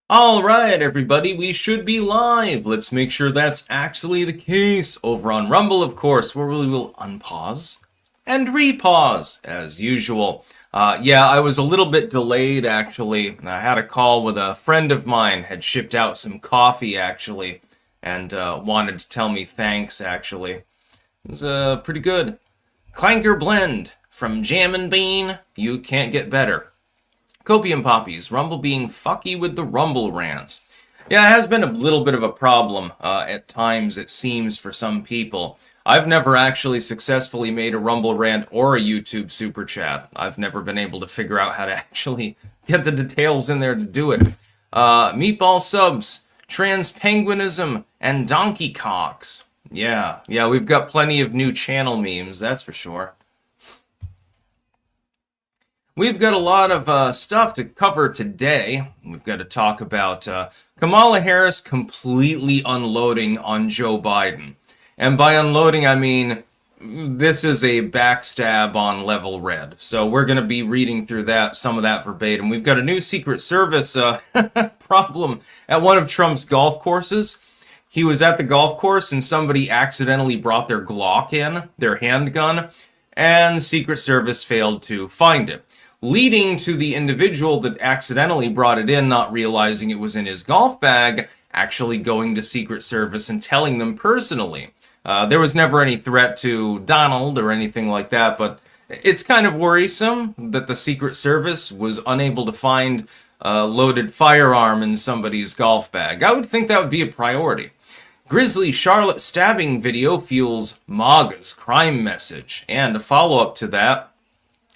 Alright, everybody, we should be live. Let's make sure that's actually the case. Over on Rumble, of course, where we will unpause and repause, as usual. Yeah, I was a little bit delayed, actually. I had a call with a friend of mine, had shipped out some coffee, actually, and wanted to tell me thanks, actually. It was pretty good. Clanker Blend from Jam and Bean. You can't get better. Copium Poppies, Rumble being fucky with the Rumble rants. Yeah, it has been a little bit of a problem at times, it seems, for some people. I've never actually successfully made a Rumble rant or a YouTube super chat. I've never been able to figure out how to actually get the details in there to do it. Meatball Subs, Trans Penguinism, and Donkey Cocks. Yeah, we've got plenty of new channel memes, that's for sure. We've got a lot of stuff to cover today. We've got to talk about Kamala Harris completely unloading on Joe Biden. And by unloading, I mean this is a backstab on level red. So we're going to be reading through some of that verbatim. We've got a new Secret Service problem at one of Trump's golf courses. He was at the golf course and somebody accidentally brought their Glock in, their handgun, and Secret Service failed to find it, leading to the individual that accidentally brought it in not realizing it was in his golf bag, actually going to Secret Service and telling them personally. There was never any threat to Donald or anything like that, but it's kind of worrisome that the Secret Service was unable to find a loaded firearm in somebody's golf bag. I would think that would be a priority. Grizzly Charlotte stabbing video fuels MAGA's crime message. And a follow-up to that,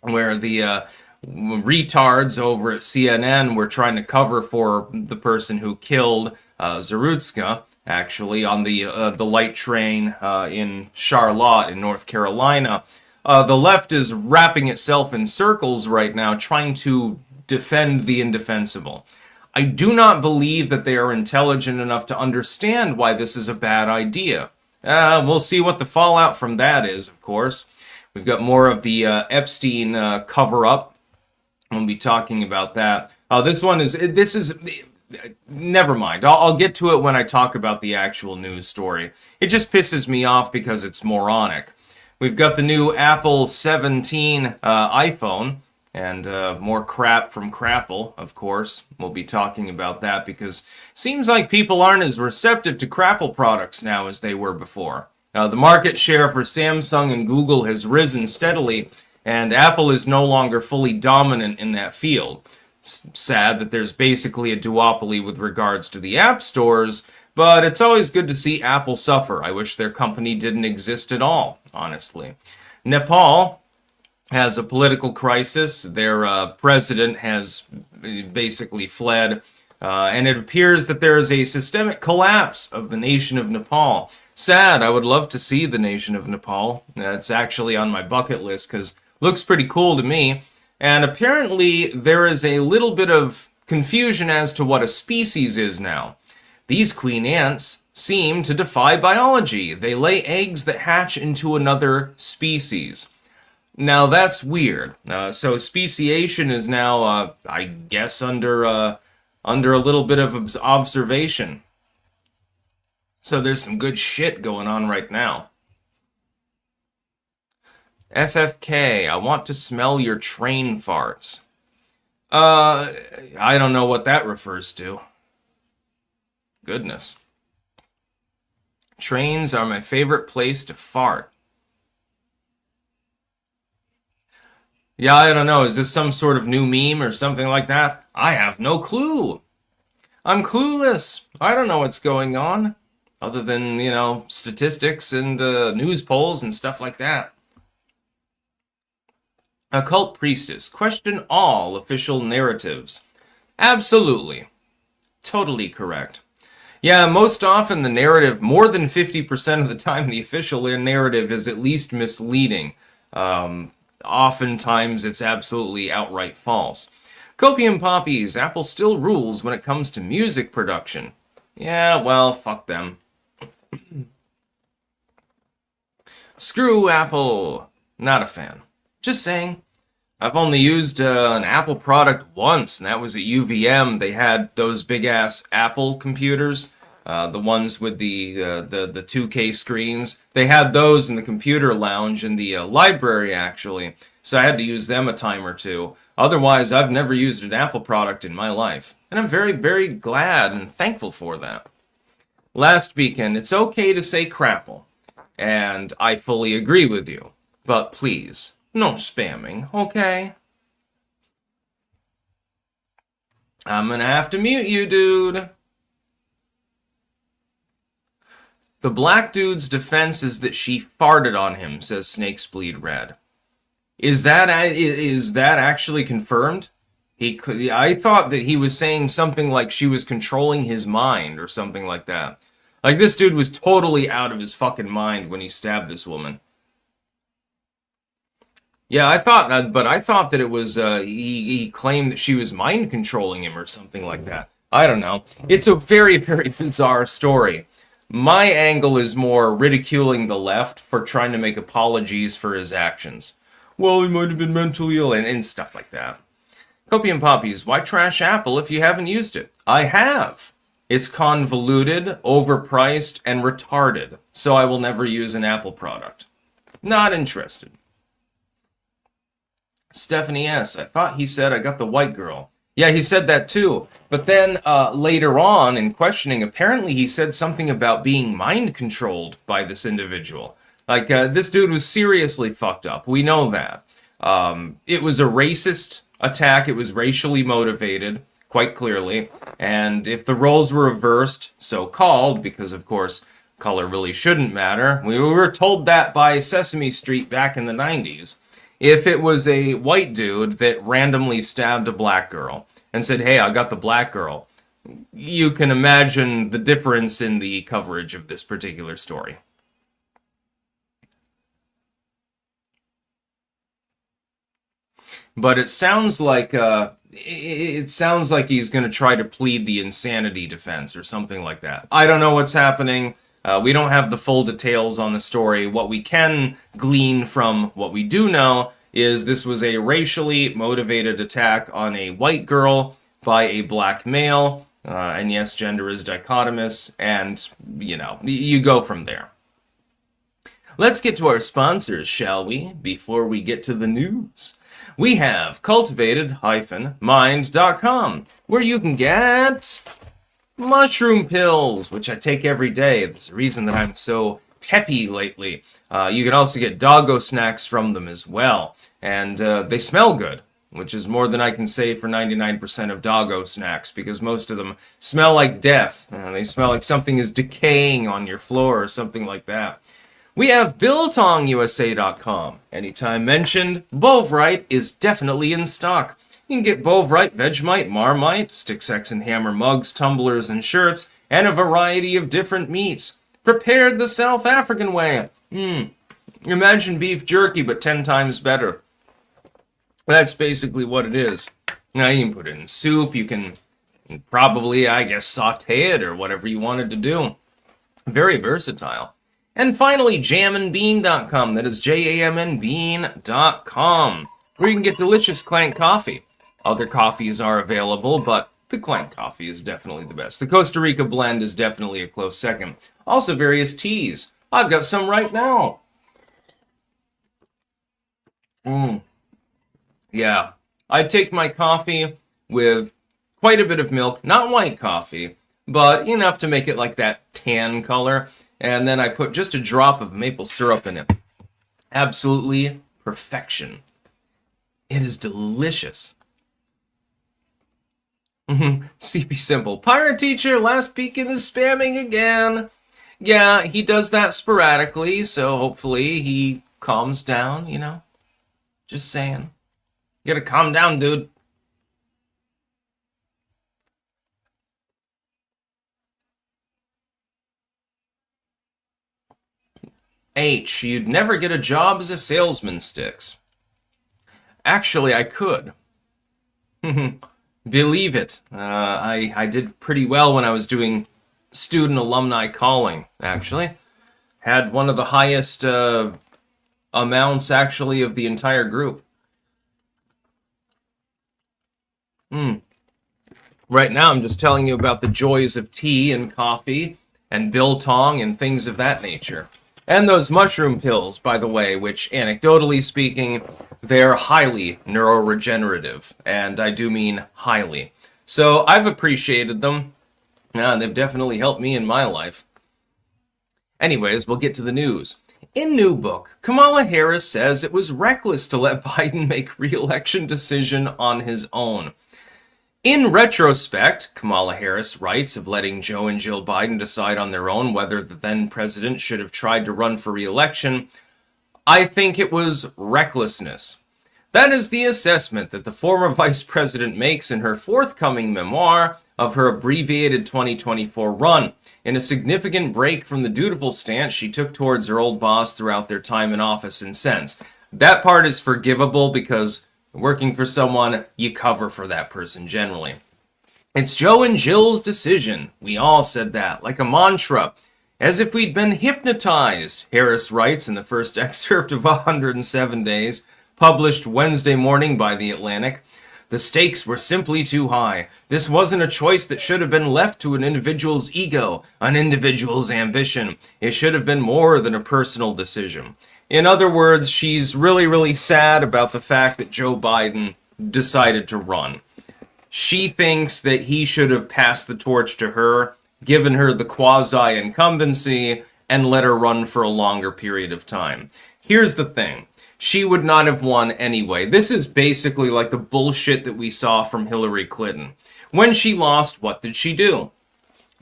where the retards over at CNN were trying to cover for the person who killed Zarutska, actually, on the light train in Charlotte in North Carolina. The left is wrapping itself in circles right now, trying to defend the indefensible. I do not believe that they are intelligent enough to understand why this is a bad idea. We'll see what the fallout from that is, of course. We've got more of the Epstein cover-up. We'll be talking about that. This is, never mind. I'll get to it when I talk about the actual news story. It just pisses me off because it's moronic. We've got the new Apple 17 iPhone, and more crap from Crapple, of course. We'll be talking about that because it seems like people aren't as receptive to Crapple products now as they were before. The market share for Samsung and Google has risen steadily, and Apple is no longer fully dominant in that field. Sad that there's basically a duopoly with regards to the app stores, but it's always good to see Apple suffer. I wish their company didn't exist at all, honestly. Nepal has a political crisis. Their president has basically fled, and it appears that there is a systemic collapse of the nation of Nepal. Sad. I would love to see the nation of Nepal. It's actually on my bucket list because looks pretty cool to me. And apparently there is a little bit of confusion as to what a species is now. These queen ants seem to defy biology. They lay eggs that hatch into another species. Now that's weird. So speciation is now, I guess, under a little bit of observation. So there's some good shit going on right now. FFK, I want to smell your train farts. I don't know what that refers to. Goodness. Trains are my favorite place to fart. Yeah, I don't know. Is this some sort of new meme or something like that? I have no clue. I'm clueless. I don't know what's going on. Other than, statistics and news polls and stuff like that. Occult priestess. Question all official narratives. Absolutely. Totally correct. Yeah, most often the narrative, more than 50% of the time, the official narrative is at least misleading. Oftentimes it's absolutely outright false. Copium Poppies. Apple still rules when it comes to music production. Yeah, well, fuck them. Screw Apple. Not a fan. Just saying. I've only used an Apple product once, and that was at UVM. They had those big ass Apple computers, the ones with the 2K screens. They had those in the computer lounge in the library actually, so I had to use them a time or two. Otherwise, I've never used an Apple product in my life, and I'm very, very glad and thankful for that. Last weekend, it's okay to say crapple, and I fully agree with you, but please. No spamming, okay? I'm gonna have to mute you, dude. The black dude's defense is that she farted on him, says Snakes Bleed Red. Is that actually confirmed? I thought that he was saying something like she was controlling his mind or something like that. Like, this dude was totally out of his fucking mind when he stabbed this woman. Yeah, I thought that it was, he claimed that she was mind controlling him or something like that. I don't know. It's a very, very bizarre story. My angle is more ridiculing the left for trying to make apologies for his actions. Well, he might have been mentally ill and stuff like that. Copium Poppies, why trash Apple if you haven't used it? I have. It's convoluted, overpriced, and retarded, so I will never use an Apple product. Not interested. Stephanie S., I thought he said I got the white girl. Yeah, he said that too. But then later on in questioning, apparently he said something about being mind controlled by this individual. Like, this dude was seriously fucked up. We know that. It was a racist attack. It was racially motivated, quite clearly. And if the roles were reversed, so-called, because of course color really shouldn't matter. We were told that by Sesame Street back in the 90s. If it was a white dude that randomly stabbed a black girl and said, hey, I got the black girl, you can imagine the difference in the coverage of this particular story. But it sounds like he's going to try to plead the insanity defense or something like that. I don't know what's happening. We don't have the full details on the story. What we can glean from what we do know is this was a racially motivated attack on a white girl by a black male. And yes, gender is dichotomous. And, you know, you go from there. Let's get to our sponsors, shall we, before we get to the news. We have cultivated-mind.com, where you can get mushroom pills, which I take every day. There's a reason that I'm so peppy lately. You can also get doggo snacks from them as well. And they smell good, which is more than I can say for 99% of doggo snacks, because most of them smell like death. They smell like something is decaying on your floor or something like that. We have BiltongUSA.com. Anytime mentioned, Bovrite is definitely in stock. You can get Bovrite, Vegemite, Marmite, Stick Sex and Hammer mugs, tumblers, and shirts, and a variety of different meats. Prepared the South African way. Imagine beef jerky, but 10 times better. That's basically what it is. Now, you can put it in soup, you can probably, I guess, saute it or whatever you wanted to do. Very versatile. And finally, jamandbean.com. That is jamnbean.com, where you can get delicious Clank coffee. Other coffees are available, but the Clank coffee is definitely the best. The Costa Rica blend is definitely a close second. Also, various teas. I've got some right now. Yeah. I take my coffee with quite a bit of milk. Not white coffee, but enough to make it like that tan color. And then I put just a drop of maple syrup in it. Absolutely perfection. It is delicious. CP Simple. Pirate Teacher, last beacon is spamming again. Yeah, he does that sporadically, so hopefully he calms down, you know? Just saying. You gotta calm down, dude. H, you'd never get a job as a salesman, Sticks. Actually, I could. Believe it. I did pretty well when I was doing student alumni calling, actually. Had one of the highest amounts, actually, of the entire group. Right now, I'm just telling you about the joys of tea and coffee and biltong and things of that nature. And those mushroom pills, by the way, which, anecdotally speaking, they're highly neuroregenerative. And I do mean highly. So I've appreciated them. They've definitely helped me in my life. Anyways, we'll get to the news. In new book, Kamala Harris says it was reckless to let Biden make re-election decision on his own. In retrospect, Kamala Harris writes of letting Joe and Jill Biden decide on their own whether the then president should have tried to run for re-election. I think it was recklessness. That is the assessment that the former vice president makes in her forthcoming memoir of her abbreviated 2024 run, in a significant break from the dutiful stance she took towards her old boss throughout their time in office and since. That part is forgivable because working for someone, you cover for that person generally. It's Joe and Jill's decision. We all said that, like a mantra, as if we'd been hypnotized, Harris writes in the first excerpt of 107 Days, published Wednesday morning by The Atlantic. The stakes were simply too high. This wasn't a choice that should have been left to an individual's ego, an individual's ambition. It should have been more than a personal decision. In other words, she's really sad about the fact that Joe Biden decided to run. She thinks that he should have passed the torch to her, given her the quasi-incumbency, and let her run for a longer period of time. Here's the thing. She would not have won anyway. This is basically like the bullshit that we saw from Hillary Clinton. When she lost, what did she do?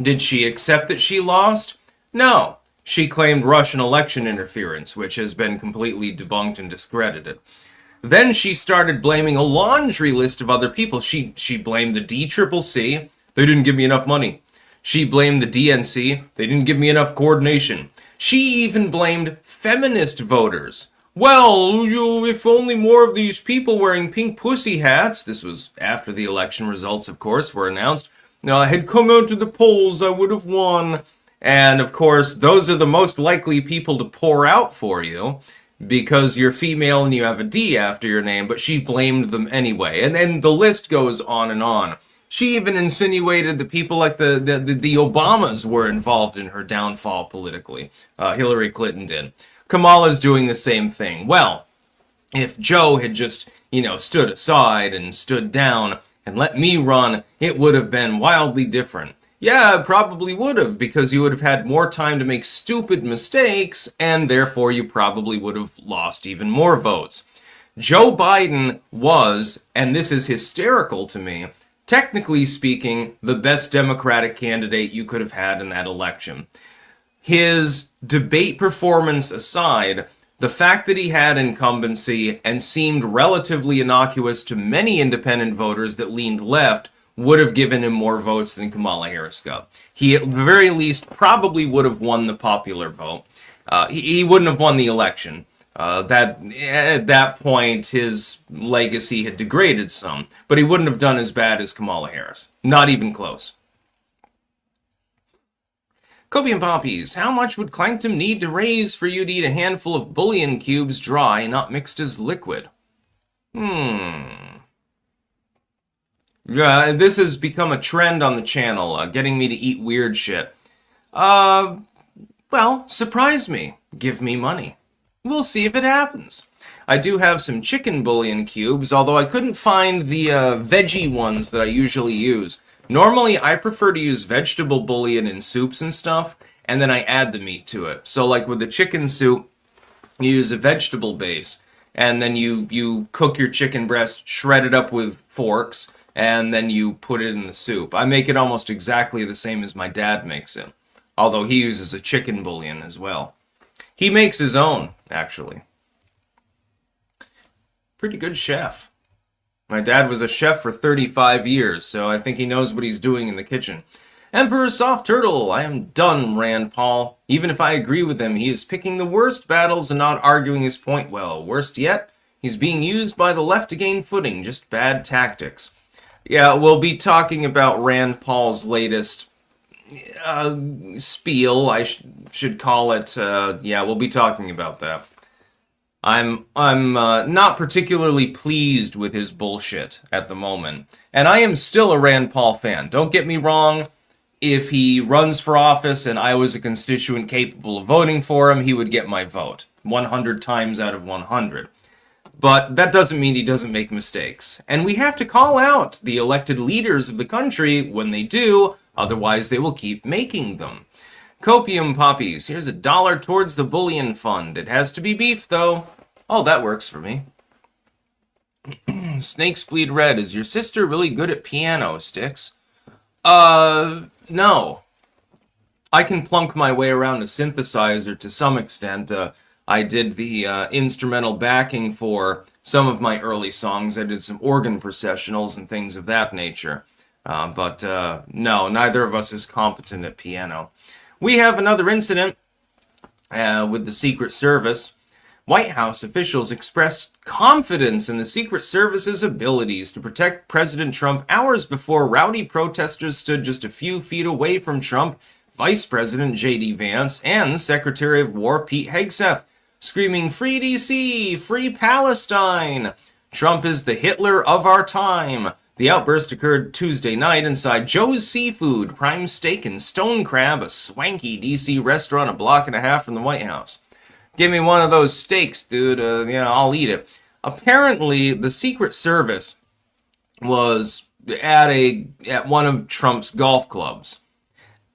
Did she accept that she lost? No. She claimed Russian election interference, which has been completely debunked and discredited. Then she started blaming a laundry list of other people. She blamed the DCCC. They didn't give me enough money. She blamed the DNC. They didn't give me enough coordination. She even blamed feminist voters. Well, if only more of these people wearing pink pussy hats, this was after the election results, of course, were announced, had come out to the polls, I would have won. And, of course, those are the most likely people to pour out for you because you're female and you have a D after your name, but she blamed them anyway. And then the list goes on and on. She even insinuated that people like the Obamas were involved in her downfall politically. Hillary Clinton did. Kamala's doing the same thing. Well, if Joe had just, stood aside and stood down and let me run, it would have been wildly different. Yeah, it probably would have, because you would have had more time to make stupid mistakes, and therefore you probably would have lost even more votes. Joe Biden was, and this is hysterical to me, technically speaking, the best Democratic candidate you could have had in that election. His debate performance aside, the fact that he had incumbency and seemed relatively innocuous to many independent voters that leaned left would have given him more votes than Kamala Harris got. He, at the very least, probably would have won the popular vote. He wouldn't have won the election. At that point, his legacy had degraded some, but he wouldn't have done as bad as Kamala Harris. Not even close. Kobe and Poppies, how much would Clankton need to raise for you to eat a handful of bullion cubes dry, not mixed as liquid? Yeah, this has become a trend on the channel, getting me to eat weird shit. Well, surprise me. Give me money. We'll see if it happens. I do have some chicken bouillon cubes, although I couldn't find the veggie ones that I usually use. Normally, I prefer to use vegetable bouillon in soups and stuff, and then I add the meat to it. So, like with the chicken soup, you use a vegetable base, and then you cook your chicken breast, shred it up with forks, and then you put it in the soup. I make it almost exactly the same as my dad makes it, although he uses a chicken bouillon as well. He makes his own, actually. Pretty good chef. My dad was a chef for 35 years, so I think he knows what he's doing in the kitchen. Emperor Soft Turtle, I am done, Rand Paul. Even if I agree with him, he is picking the worst battles and not arguing his point well. Worst yet, he's being used by the left to gain footing, just bad tactics. Yeah, we'll be talking about Rand Paul's latest spiel, I should call it. Yeah, we'll be talking about that. I'm not particularly pleased with his bullshit at the moment. And I am still a Rand Paul fan. Don't get me wrong. If he runs for office and I was a constituent capable of voting for him, he would get my vote 100 times out of 100. But that doesn't mean he doesn't make mistakes. And we have to call out the elected leaders of the country when they do, otherwise they will keep making them. Copium poppies. Here's $1 towards the bullion fund. It has to be beef, though. Oh, that works for me. Snakes bleed red. Is your sister really good at piano, Sticks? No. I can plunk my way around a synthesizer to some extent. I did the instrumental backing for some of my early songs. I did some organ processionals and things of that nature. But no, neither of us is competent at piano. We have another incident with the Secret Service. White House officials expressed confidence in the Secret Service's abilities to protect President Trump hours before rowdy protesters stood just a few feet away from Trump, Vice President J.D. Vance, and Secretary of War Pete Hegseth, screaming, "Free D.C., free Palestine! Trump is the Hitler of our time." The outburst occurred Tuesday night inside Joe's Seafood, prime steak and stone crab, a swanky D.C. restaurant a block and a half from the White House. Give me one of those steaks, dude. I'll eat it. Apparently, the Secret Service was at one of Trump's golf clubs.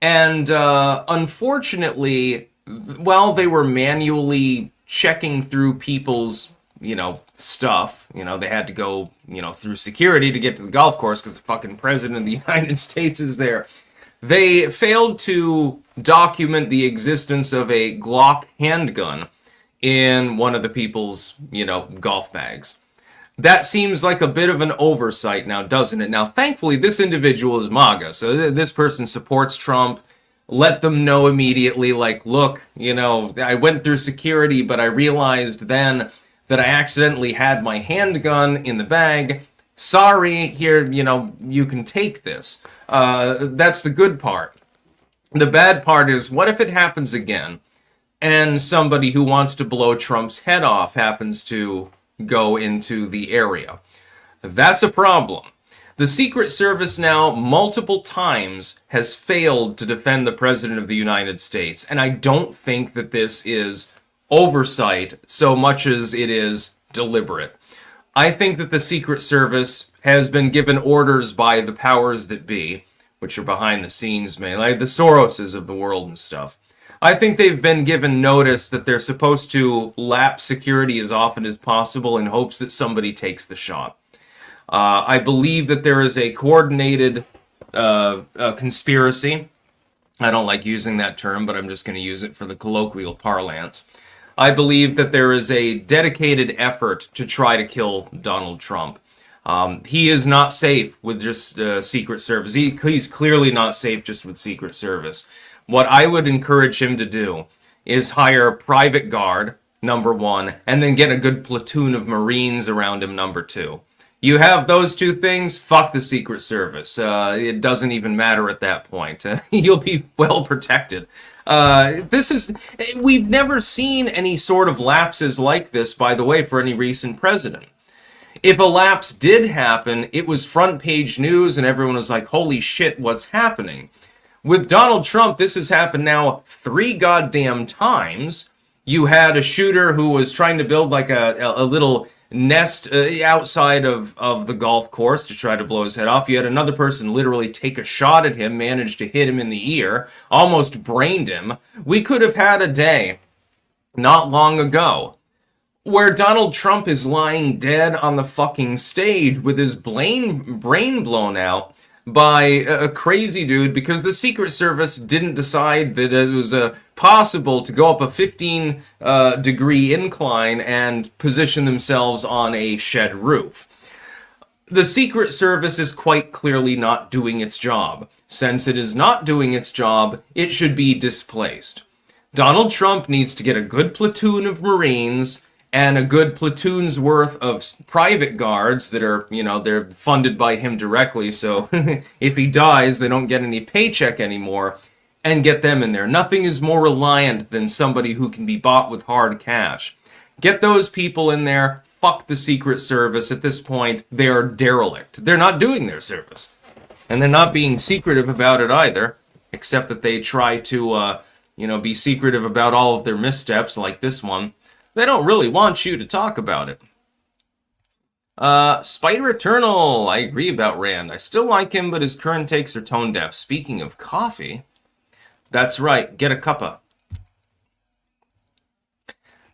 And unfortunately, while they were manually checking through people's, stuff, they had to go, through security to get to the golf course because the fucking president of the United States is there. They failed to document the existence of a Glock handgun in one of the people's, golf bags. That seems like a bit of an oversight now, doesn't it? Now, thankfully, this individual is MAGA, so this person supports Trump. Let them know immediately, like, look, I went through security, but I realized then that I accidentally had my handgun in the bag. Sorry, here, you can take this. That's the good part. The bad part is, what if it happens again, and somebody who wants to blow Trump's head off happens to go into the area? That's a problem. The Secret Service now, multiple times, has failed to defend the President of the United States, and I don't think that this is oversight so much as it is deliberate. I think that the Secret Service has been given orders by the powers that be, which are behind the scenes, man, like the Soroses of the world and stuff. I think they've been given notice that they're supposed to lap security as often as possible in hopes that somebody takes the shot. I believe that there is a coordinated conspiracy. I don't like using that term, but I'm just going to use it for the colloquial parlance. I believe that there is a dedicated effort to try to kill Donald Trump. He is not safe with just Secret Service. He's clearly not safe just with Secret Service. What I would encourage him to do is hire a private guard, number one, and then get a good platoon of Marines around him, number two. You have those two things, fuck the Secret Service. It doesn't even matter at that point. You'll be well protected. We've never seen any sort of lapses like this, by the way, for any recent president. If a lapse did happen, it was front page news and everyone was like, holy shit, what's happening? With Donald Trump, this has happened now 3 goddamn times. You had a shooter who was trying to build like a little nest outside of the golf course to try to blow his head off. You had another person literally take a shot at him, managed to hit him in the ear, almost brained him. We could have had a day not long ago where Donald Trump is lying dead on the fucking stage with his brain blown out by a crazy dude because the Secret Service didn't decide that it was possible to go up a 15-degree incline and position themselves on a shed roof. The Secret Service is quite clearly not doing its job. Since it is not doing its job, it should be displaced. Donald Trump needs to get a good platoon of Marines and a good platoon's worth of private guards that are, they're funded by him directly, so if he dies, they don't get any paycheck anymore, and get them in there. Nothing is more reliant than somebody who can be bought with hard cash. Get those people in there. Fuck the Secret Service. At this point, they are derelict. They're not doing their service. And they're not being secretive about it either, except that they try to, be secretive about all of their missteps, like this one. They don't really want you to talk about it. Spider Eternal, I agree about Rand. I still like him, but his current takes are tone deaf. Speaking of coffee, that's right, get a cuppa.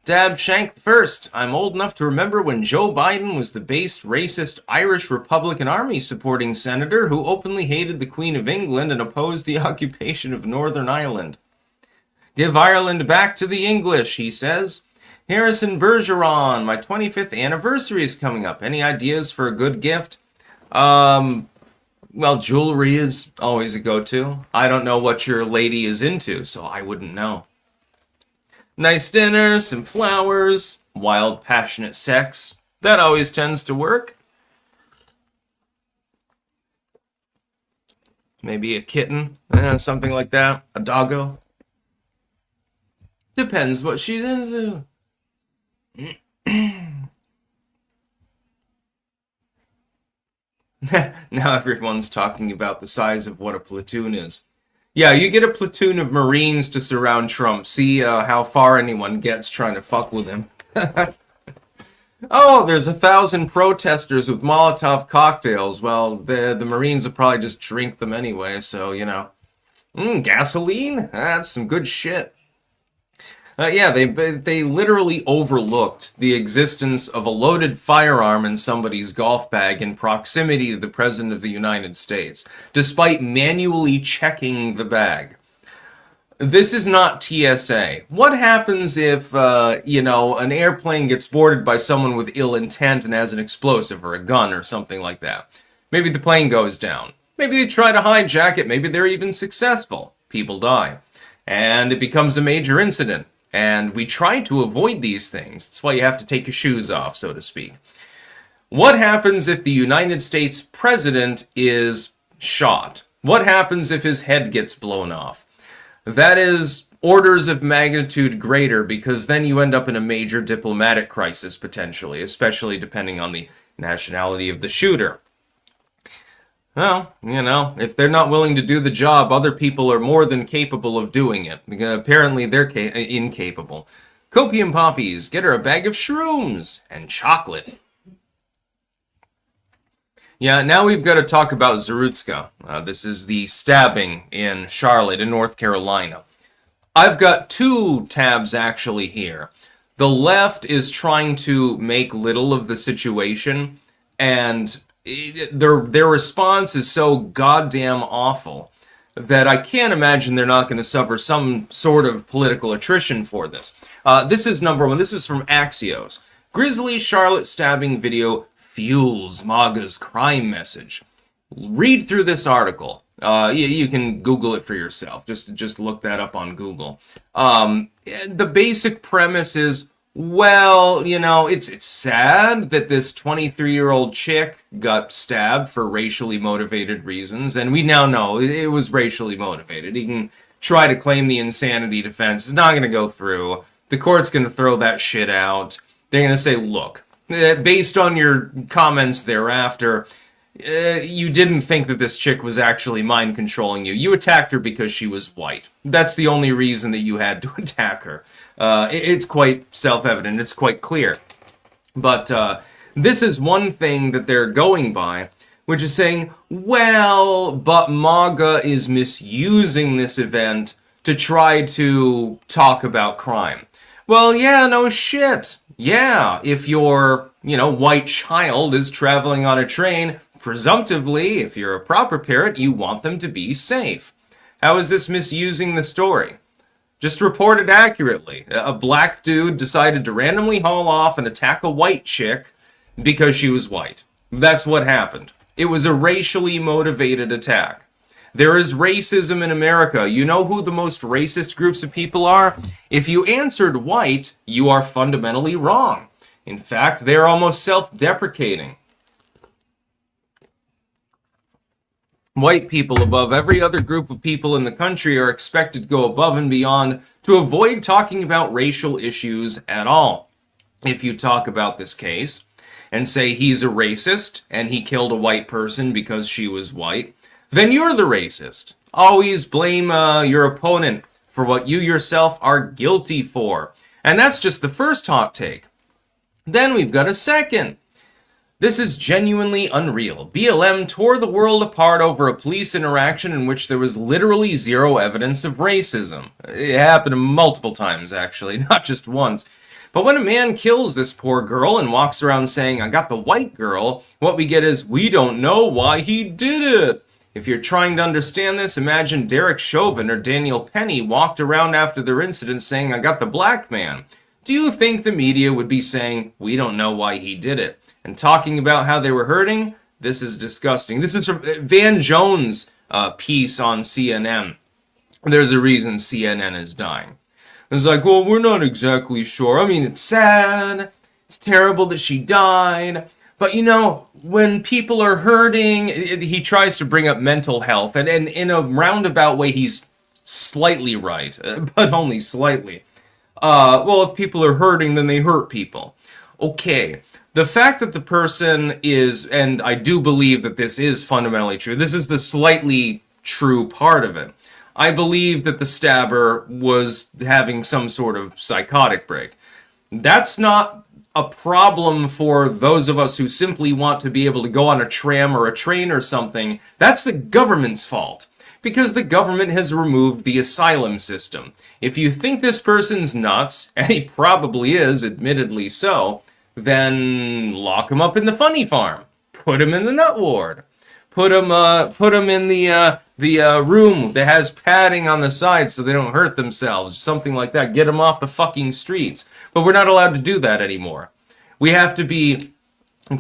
Dab Shank first. I'm old enough to remember when Joe Biden was the based, racist Irish Republican Army supporting senator who openly hated the Queen of England and opposed the occupation of Northern Ireland. Give Ireland back to the English, he says. Harrison Bergeron, my 25th anniversary is coming up. Any ideas for a good gift? Well, jewelry is always a go-to. I don't know what your lady is into, so I wouldn't know. Nice dinner, some flowers, wild, passionate sex. That always tends to work. Maybe a kitten, something like that. A doggo. Depends what she's into. Now everyone's talking about the size of what a platoon is. Yeah, you get a platoon of Marines to surround Trump. See how far anyone gets trying to fuck with him. Oh, there's 1,000 protesters with Molotov cocktails. Well, the Marines will probably just drink them anyway, so, gasoline? That's some good shit. They literally overlooked the existence of a loaded firearm in somebody's golf bag in proximity to the President of the United States, despite manually checking the bag. This is not TSA. What happens if, an airplane gets boarded by someone with ill intent and has an explosive or a gun or something like that? Maybe the plane goes down. Maybe they try to hijack it. Maybe they're even successful. People die. And it becomes a major incident. And we try to avoid these things. That's why you have to take your shoes off, so to speak. What happens if the United States president is shot? What happens if his head gets blown off? That is orders of magnitude greater, because then you end up in a major diplomatic crisis, potentially, especially depending on the nationality of the shooter. Well, if they're not willing to do the job, other people are more than capable of doing it. Apparently, they're incapable. Copium Poppies, get her a bag of shrooms and chocolate. Yeah, now we've got to talk about Zarutska. This is the stabbing in Charlotte, in North Carolina. I've got two tabs actually here. The left is trying to make little of the situation, and their response is so goddamn awful that I can't imagine they're not going to suffer some sort of political attrition for this. This is number one. This is from Axios. Grisly Charlotte stabbing video fuels MAGA's crime message. Read through this article. You can Google it for yourself. Just look that up on Google. The basic premise is, well, it's sad that this 23-year-old chick got stabbed for racially motivated reasons, and we now know it was racially motivated. He can try to claim the insanity defense. It's not going to go through. The court's going to throw that shit out. They're going to say, look, based on your comments thereafter, you didn't think that this chick was actually mind controlling you. You attacked her because she was white. That's the only reason that you had to attack her. It's quite self-evident. It's quite clear. But this is one thing that they're going by, which is saying, well, but MAGA is misusing this event to try to talk about crime. Well, yeah, no shit. Yeah, if your, white child is traveling on a train, presumptively, if you're a proper parent, you want them to be safe. How is this misusing the story? Just report it accurately. A black dude decided to randomly haul off and attack a white chick because she was white. That's what happened. It was a racially motivated attack. There is racism in America. You know who the most racist groups of people are? If you answered white, you are fundamentally wrong. In fact, they're almost self-deprecating. White people above every other group of people in the country are expected to go above and beyond to avoid talking about racial issues at all. if you talk about this case and say he's a racist and he killed a white person because she was white, then you're the racist. Always blame your opponent for what you yourself are guilty for. And that's just the first hot take. Then we've got a second. This is genuinely unreal. BLM tore the world apart over a police interaction in which there was literally zero evidence of racism. It happened multiple times, actually, not just once. But when a man kills this poor girl and walks around saying, I got the white girl, what we get is, we don't know why he did it. If you're trying to understand this, imagine Derek Chauvin or Daniel Penny walked around after their incident saying, I got the black man. Do you think the media would be saying, we don't know why he did it? And talking about how they were hurting? This is disgusting. This is from Van Jones' piece on CNN. There's a reason CNN is dying. It's like, well, we're not exactly sure. I mean, it's sad. It's terrible that she died. But, you know, when people are hurting, he tries to bring up mental health. And in a roundabout way, he's slightly right, but only slightly. Well, if people are hurting, then they hurt people. Okay. The fact that the person is, and I do believe that this is fundamentally true, this is the slightly true part of it. I believe that the stabber was having some sort of psychotic break. That's not a problem for those of us who simply want to be able to go on a tram or a train or something. That's the government's fault. Because the government has removed the asylum system. If you think this person's nuts, and he probably is, admittedly so, then lock him up in the funny farm. Put him in the nut ward. Put him in the room that has padding on the side so they don't hurt themselves. Something like that. Get them off the fucking streets. But we're not allowed to do that anymore. We have to be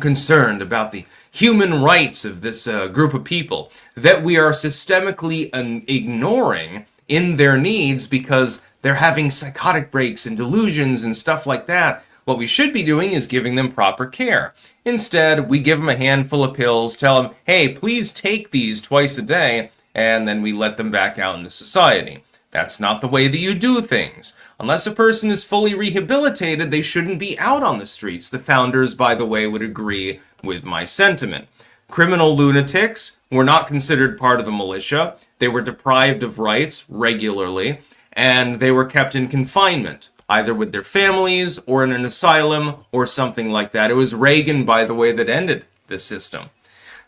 concerned about the human rights of this group of people that we are systemically ignoring in their needs because they're having psychotic breaks and delusions and stuff like that. What we should be doing is giving them proper care. Instead, we give them a handful of pills, tell them, hey, please take these twice a day, and then we let them back out into society. That's not the way that you do things. Unless a person is fully rehabilitated, they shouldn't be out on the streets. The founders, by the way, would agree with my sentiment. Criminal lunatics were not considered part of the militia. They were deprived of rights regularly, and they were kept in confinement, either with their families or in an asylum or something like that. It was Reagan, by the way, that ended this system.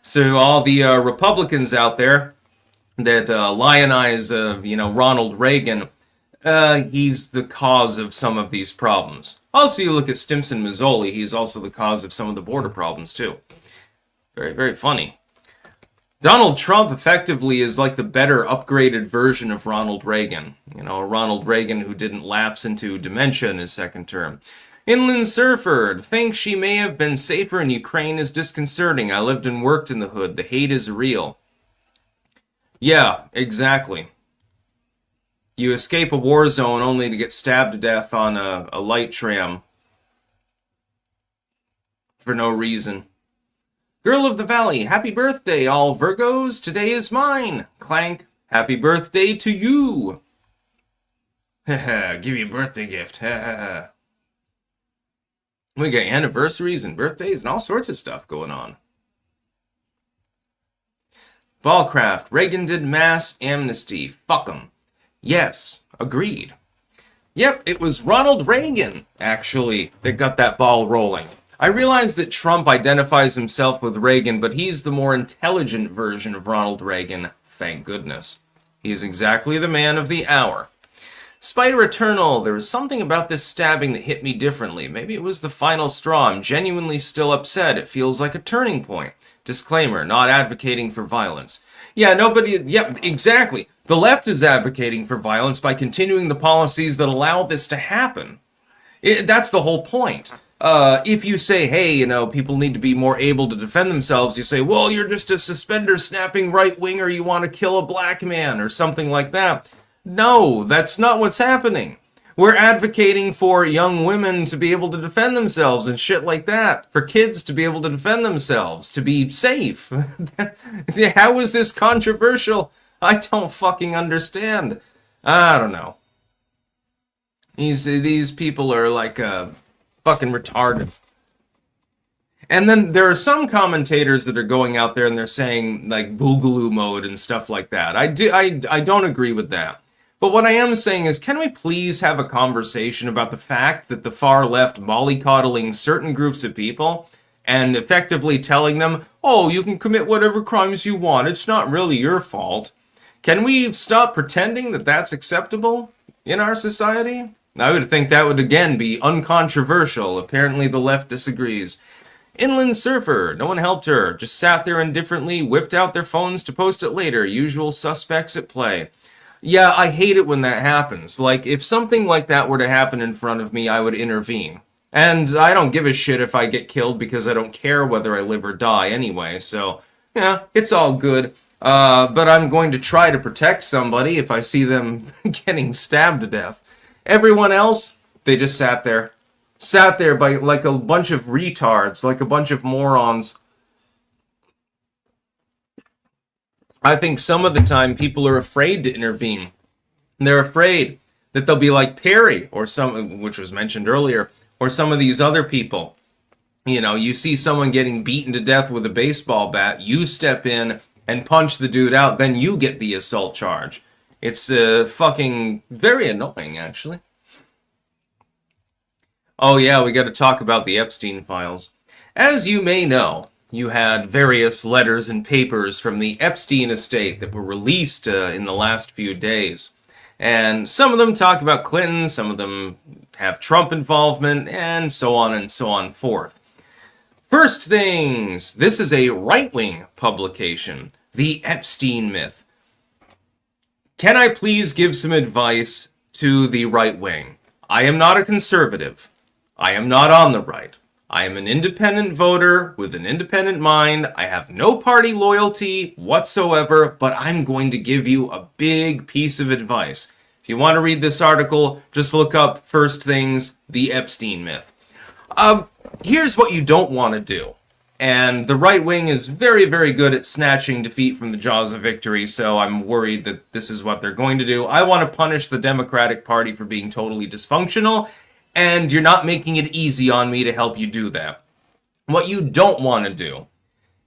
So all the Republicans out there that lionize, Ronald Reagan, he's the cause of some of these problems. Also, you look at Stimson Mazzoli, he's also the cause of some of the border problems, too. Very, very funny. Donald Trump effectively is like the better upgraded version of Ronald Reagan. You know, a Ronald Reagan who didn't lapse into dementia in his second term. Inland Surford thinks she may have been safer in Ukraine is disconcerting. I lived and worked in the hood. The hate is real. Yeah, exactly. You escape a war zone only to get stabbed to death on a light tram. For no reason. Girl of the Valley, happy birthday, all Virgos. Today is mine. Clank, happy birthday to you. Give you a birthday gift. We got anniversaries and birthdays and all sorts of stuff going on. Ballcraft, Reagan did mass amnesty. Fuck 'em. Yes, agreed. Yep, it was Ronald Reagan, actually, that got that ball rolling. I realize that Trump identifies himself with Reagan, but he's the more intelligent version of Ronald Reagan, thank goodness. He is exactly the man of the hour. Spider Eternal, there was something about this stabbing that hit me differently. Maybe it was the final straw. I'm genuinely still upset. It feels like a turning point. Disclaimer, not advocating for violence. Yeah, exactly. The left is advocating for violence by continuing the policies that allow this to happen. That's the whole point. If you say, hey, people need to be more able to defend themselves, you say, well, you're just a suspender-snapping right-winger, you want to kill a black man, or something like that. No, that's not what's happening. We're advocating for young women to be able to defend themselves and shit like that. For kids to be able to defend themselves, to be safe. How is this controversial? I don't fucking understand. I don't know. These people are like Fucking retarded. And then there are some commentators that are going out there and they're saying like boogaloo mode and stuff like that. I don't agree with that. But what I am saying is, can we please have a conversation about the fact that the far left mollycoddling certain groups of people and effectively telling them, oh, you can commit whatever crimes you want, it's not really your fault. Can we stop pretending that that's acceptable in our society? I would think that would again be uncontroversial. Apparently the left disagrees. Inland surfer, no one helped her, just sat there indifferently, whipped out their phones to post it later, usual suspects at play. Yeah, I hate it when that happens. Like, if something like that were to happen in front of me, I would intervene. And I don't give a shit if I get killed because I don't care whether I live or die anyway, so, yeah, it's all good. But I'm going to try to protect somebody if I see them getting stabbed to death. Everyone else, they just sat there. Sat there by like a bunch of retards, like a bunch of morons. I think some of the time people are afraid to intervene. They're afraid that they'll be like Perry or some, which was mentioned earlier, or some of these other people. You know, you see someone getting beaten to death with a baseball bat, you step in and punch the dude out, then you get the assault charge. It's fucking very annoying, actually. Oh yeah, we got to talk about the Epstein files. As you may know, you had various letters and papers from the Epstein estate that were released in the last few days. And some of them talk about Clinton, some of them have Trump involvement, and so on forth. First things, this is a right-wing publication, The Epstein Myth. Can I please give some advice to the right wing? I am not a conservative. I am not on the right. I am an independent voter with an independent mind. I have no party loyalty whatsoever, but I'm going to give you a big piece of advice. If you want to read this article, just look up First Things, The Epstein Myth. Here's what you don't want to do. And the right wing is very, very good at snatching defeat from the jaws of victory, so I'm worried that this is what they're going to do. I want to punish the Democratic Party for being totally dysfunctional, and you're not making it easy on me to help you do that. What you don't want to do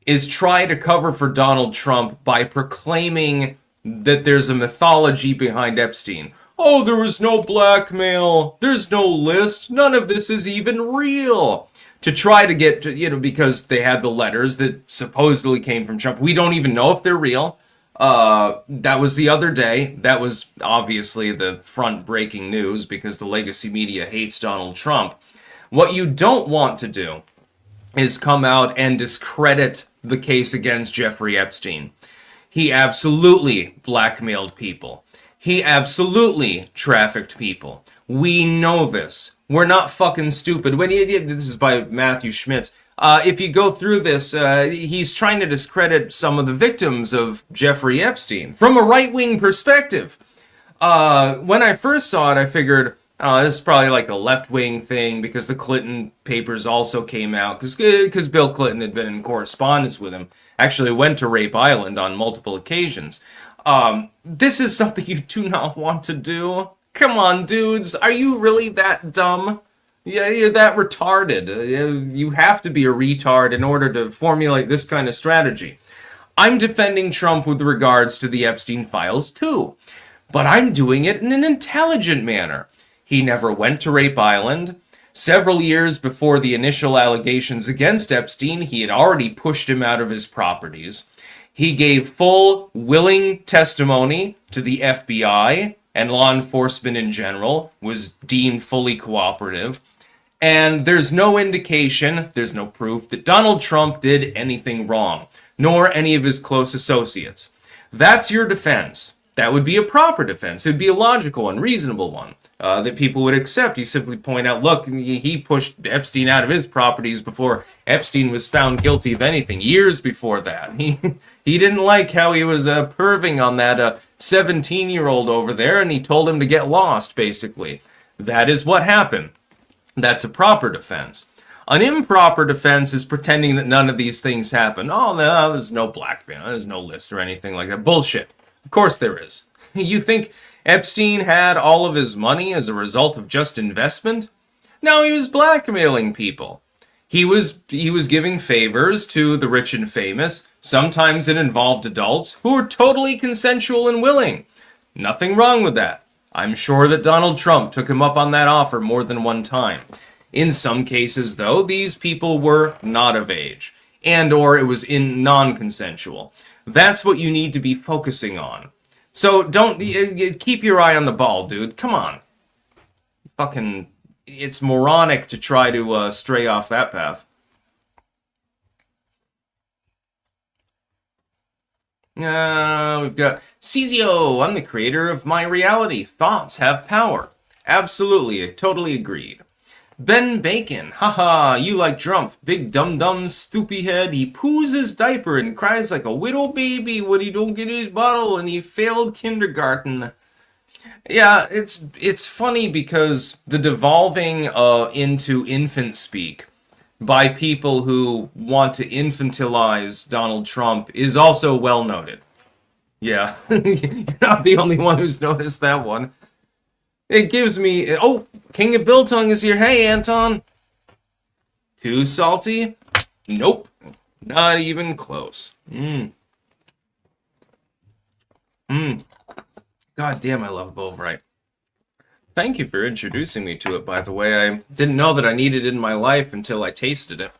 is try to cover for Donald Trump by proclaiming that there's a mythology behind Epstein. Oh, there was no blackmail. There's no list. None of this is even real. To try to get, because they had the letters that supposedly came from Trump. We don't even know if they're real. That was the other day. That was obviously the front breaking news because the legacy media hates Donald Trump. What you don't want to do is come out and discredit the case against Jeffrey Epstein. He absolutely blackmailed people. He absolutely trafficked people. We know this. We're not fucking stupid. This is by Matthew Schmitz. If you go through this, he's trying to discredit some of the victims of Jeffrey Epstein from a right-wing perspective. When I first saw it, I figured, this is probably like a left-wing thing because the Clinton papers also came out because Bill Clinton had been in correspondence with him. Actually went to Rape Island on multiple occasions. This is something you do not want to do. Come on, dudes. Are you really that dumb? Yeah, you're that retarded. You have to be a retard in order to formulate this kind of strategy. I'm defending Trump with regards to the Epstein files too, but I'm doing it in an intelligent manner. He never went to Rape Island. Several years before the initial allegations against Epstein, he had already pushed him out of his properties. He gave full, willing testimony to the FBI and law enforcement in general, was deemed fully cooperative. And there's no indication, there's no proof that Donald Trump did anything wrong, nor any of his close associates. That's your defense. That would be a proper defense. It would be a logical and reasonable one that people would accept. You simply point out, look, he pushed Epstein out of his properties before Epstein was found guilty of anything, years before that. He didn't like how he was perving on that 17-year-old over there, and he told him to get lost, basically. That is what happened. That's a proper defense. An improper defense is pretending that none of these things happen. Oh, no, there's no blackmail, there's no list or anything like that. Bullshit. Of course there is. You think Epstein had all of his money as a result of just investment? No, he was blackmailing people. He was giving favors to the rich and famous. Sometimes it involved adults who were totally consensual and willing. Nothing wrong with that. I'm sure that Donald Trump took him up on that offer more than one time. In some cases, though, these people were not of age, and or it was in non-consensual. That's what you need to be focusing on. So don't keep your eye on the ball, dude. Come on. Fucking, it's moronic to try to stray off that path. We've got Cezio. I'm the creator of my reality. Thoughts have power. Absolutely, totally agreed. Ben Bacon. Haha, you like Drumpf. Big dum-dum stoopy head. He poos his diaper and cries like a little baby when he don't get his bottle and he failed kindergarten. Yeah, it's funny because the devolving into infant speak by people who want to infantilize Donald Trump is also well noted. Yeah, you're not the only one who's noticed that one. It gives me... Oh, King of Biltong is here. Hey, Anton. Too salty? Nope. Not even close. God damn, I love Bovright. Thank you for introducing me to it, by the way. I didn't know that I needed it in my life until I tasted it.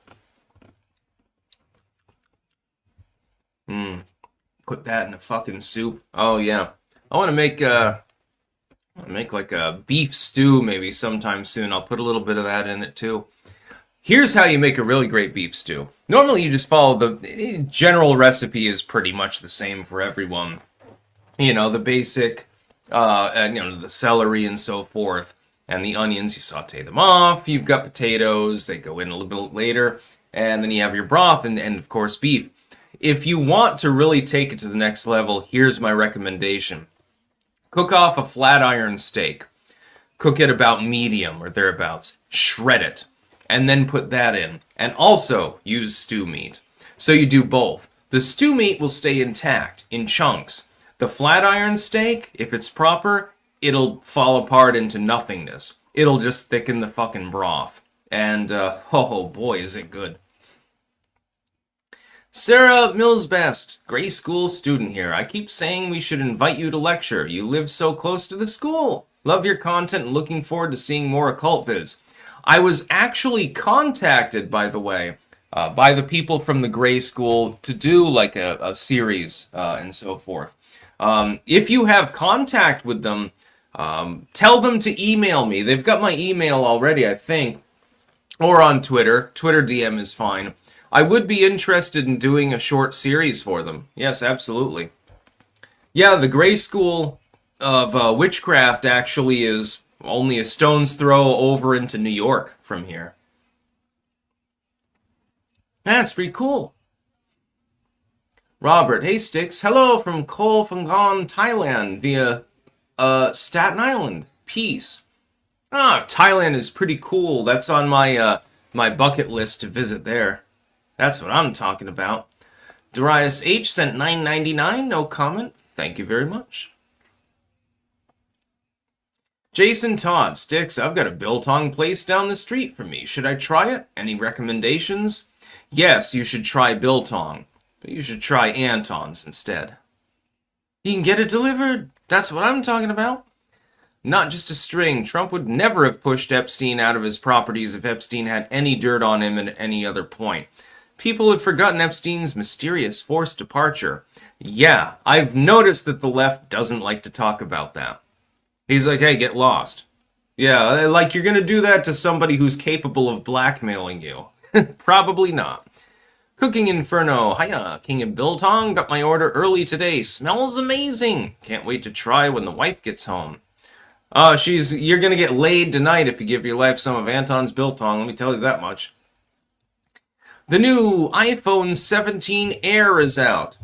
Put that in a fucking soup. Oh, yeah. I want to make like a beef stew maybe sometime soon. I'll put a little bit of that in it, too. Here's how you make a really great beef stew. Normally, you just follow the general recipe is pretty much the same for everyone. You know, the basic, the celery and so forth, and the onions, you saute them off. You've got potatoes, they go in a little bit later, and then you have your broth and of course, beef. If you want to really take it to the next level, here's my recommendation. Cook off a flat iron steak. Cook it about medium or thereabouts. Shred it, and then put that in. And also use stew meat. So you do both. The stew meat will stay intact, in chunks. The flat iron steak, if it's proper, it'll fall apart into nothingness. It'll just thicken the fucking broth. And, oh boy, is it good. Sarah Millsbest, Gray School student here. I keep saying we should invite you to lecture. You live so close to the school. Love your content and looking forward to seeing more occult vids. I was actually contacted, by the way, by the people from the Gray School to do like a series and so forth. If you have contact with them, tell them to email me. They've got my email already, I think, or on Twitter. Twitter DM is fine. I would be interested in doing a short series for them. Yes, absolutely. Yeah, the Gray School of Witchcraft actually is only a stone's throw over into New York from here. That's pretty cool. Robert, hey Sticks, hello from Koh Phangan, Thailand via Staten Island. Peace. Thailand is pretty cool. That's on my my bucket list to visit there. That's what I'm talking about. Darius H sent $9.99, no comment. Thank you very much. Jason Todd, Sticks, I've got a biltong place down the street from me. Should I try it? Any recommendations? Yes, you should try biltong. But you should try Anton's instead. You can get it delivered. That's what I'm talking about. Not just a string. Trump would never have pushed Epstein out of his properties if Epstein had any dirt on him at any other point. People have forgotten Epstein's mysterious forced departure. Yeah, I've noticed that the left doesn't like to talk about that. He's like, hey, get lost. Yeah, like you're gonna do that to somebody who's capable of blackmailing you. Probably not. Cooking Inferno. Hiya, King of Biltong. Got my order early today. Smells amazing. Can't wait to try when the wife gets home. You're gonna get laid tonight if you give your wife some of Anton's Biltong, let me tell you that much. The new iPhone 17 Air is out.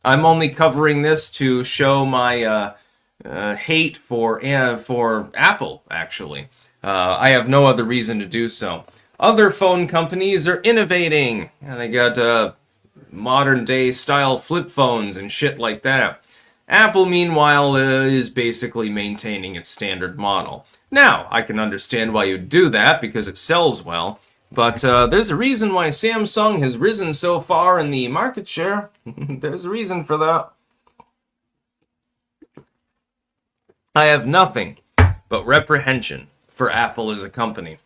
I'm only covering this to show my hate for Apple, actually. I have no other reason to do so. Other phone companies are innovating. They got modern day style flip phones and shit like that. Apple, meanwhile, is basically maintaining its standard model. Now, I can understand why you'd do that, because it sells well, but there's a reason why Samsung has risen so far in the market share. There's a reason for that. I have nothing but reprehension for Apple as a company.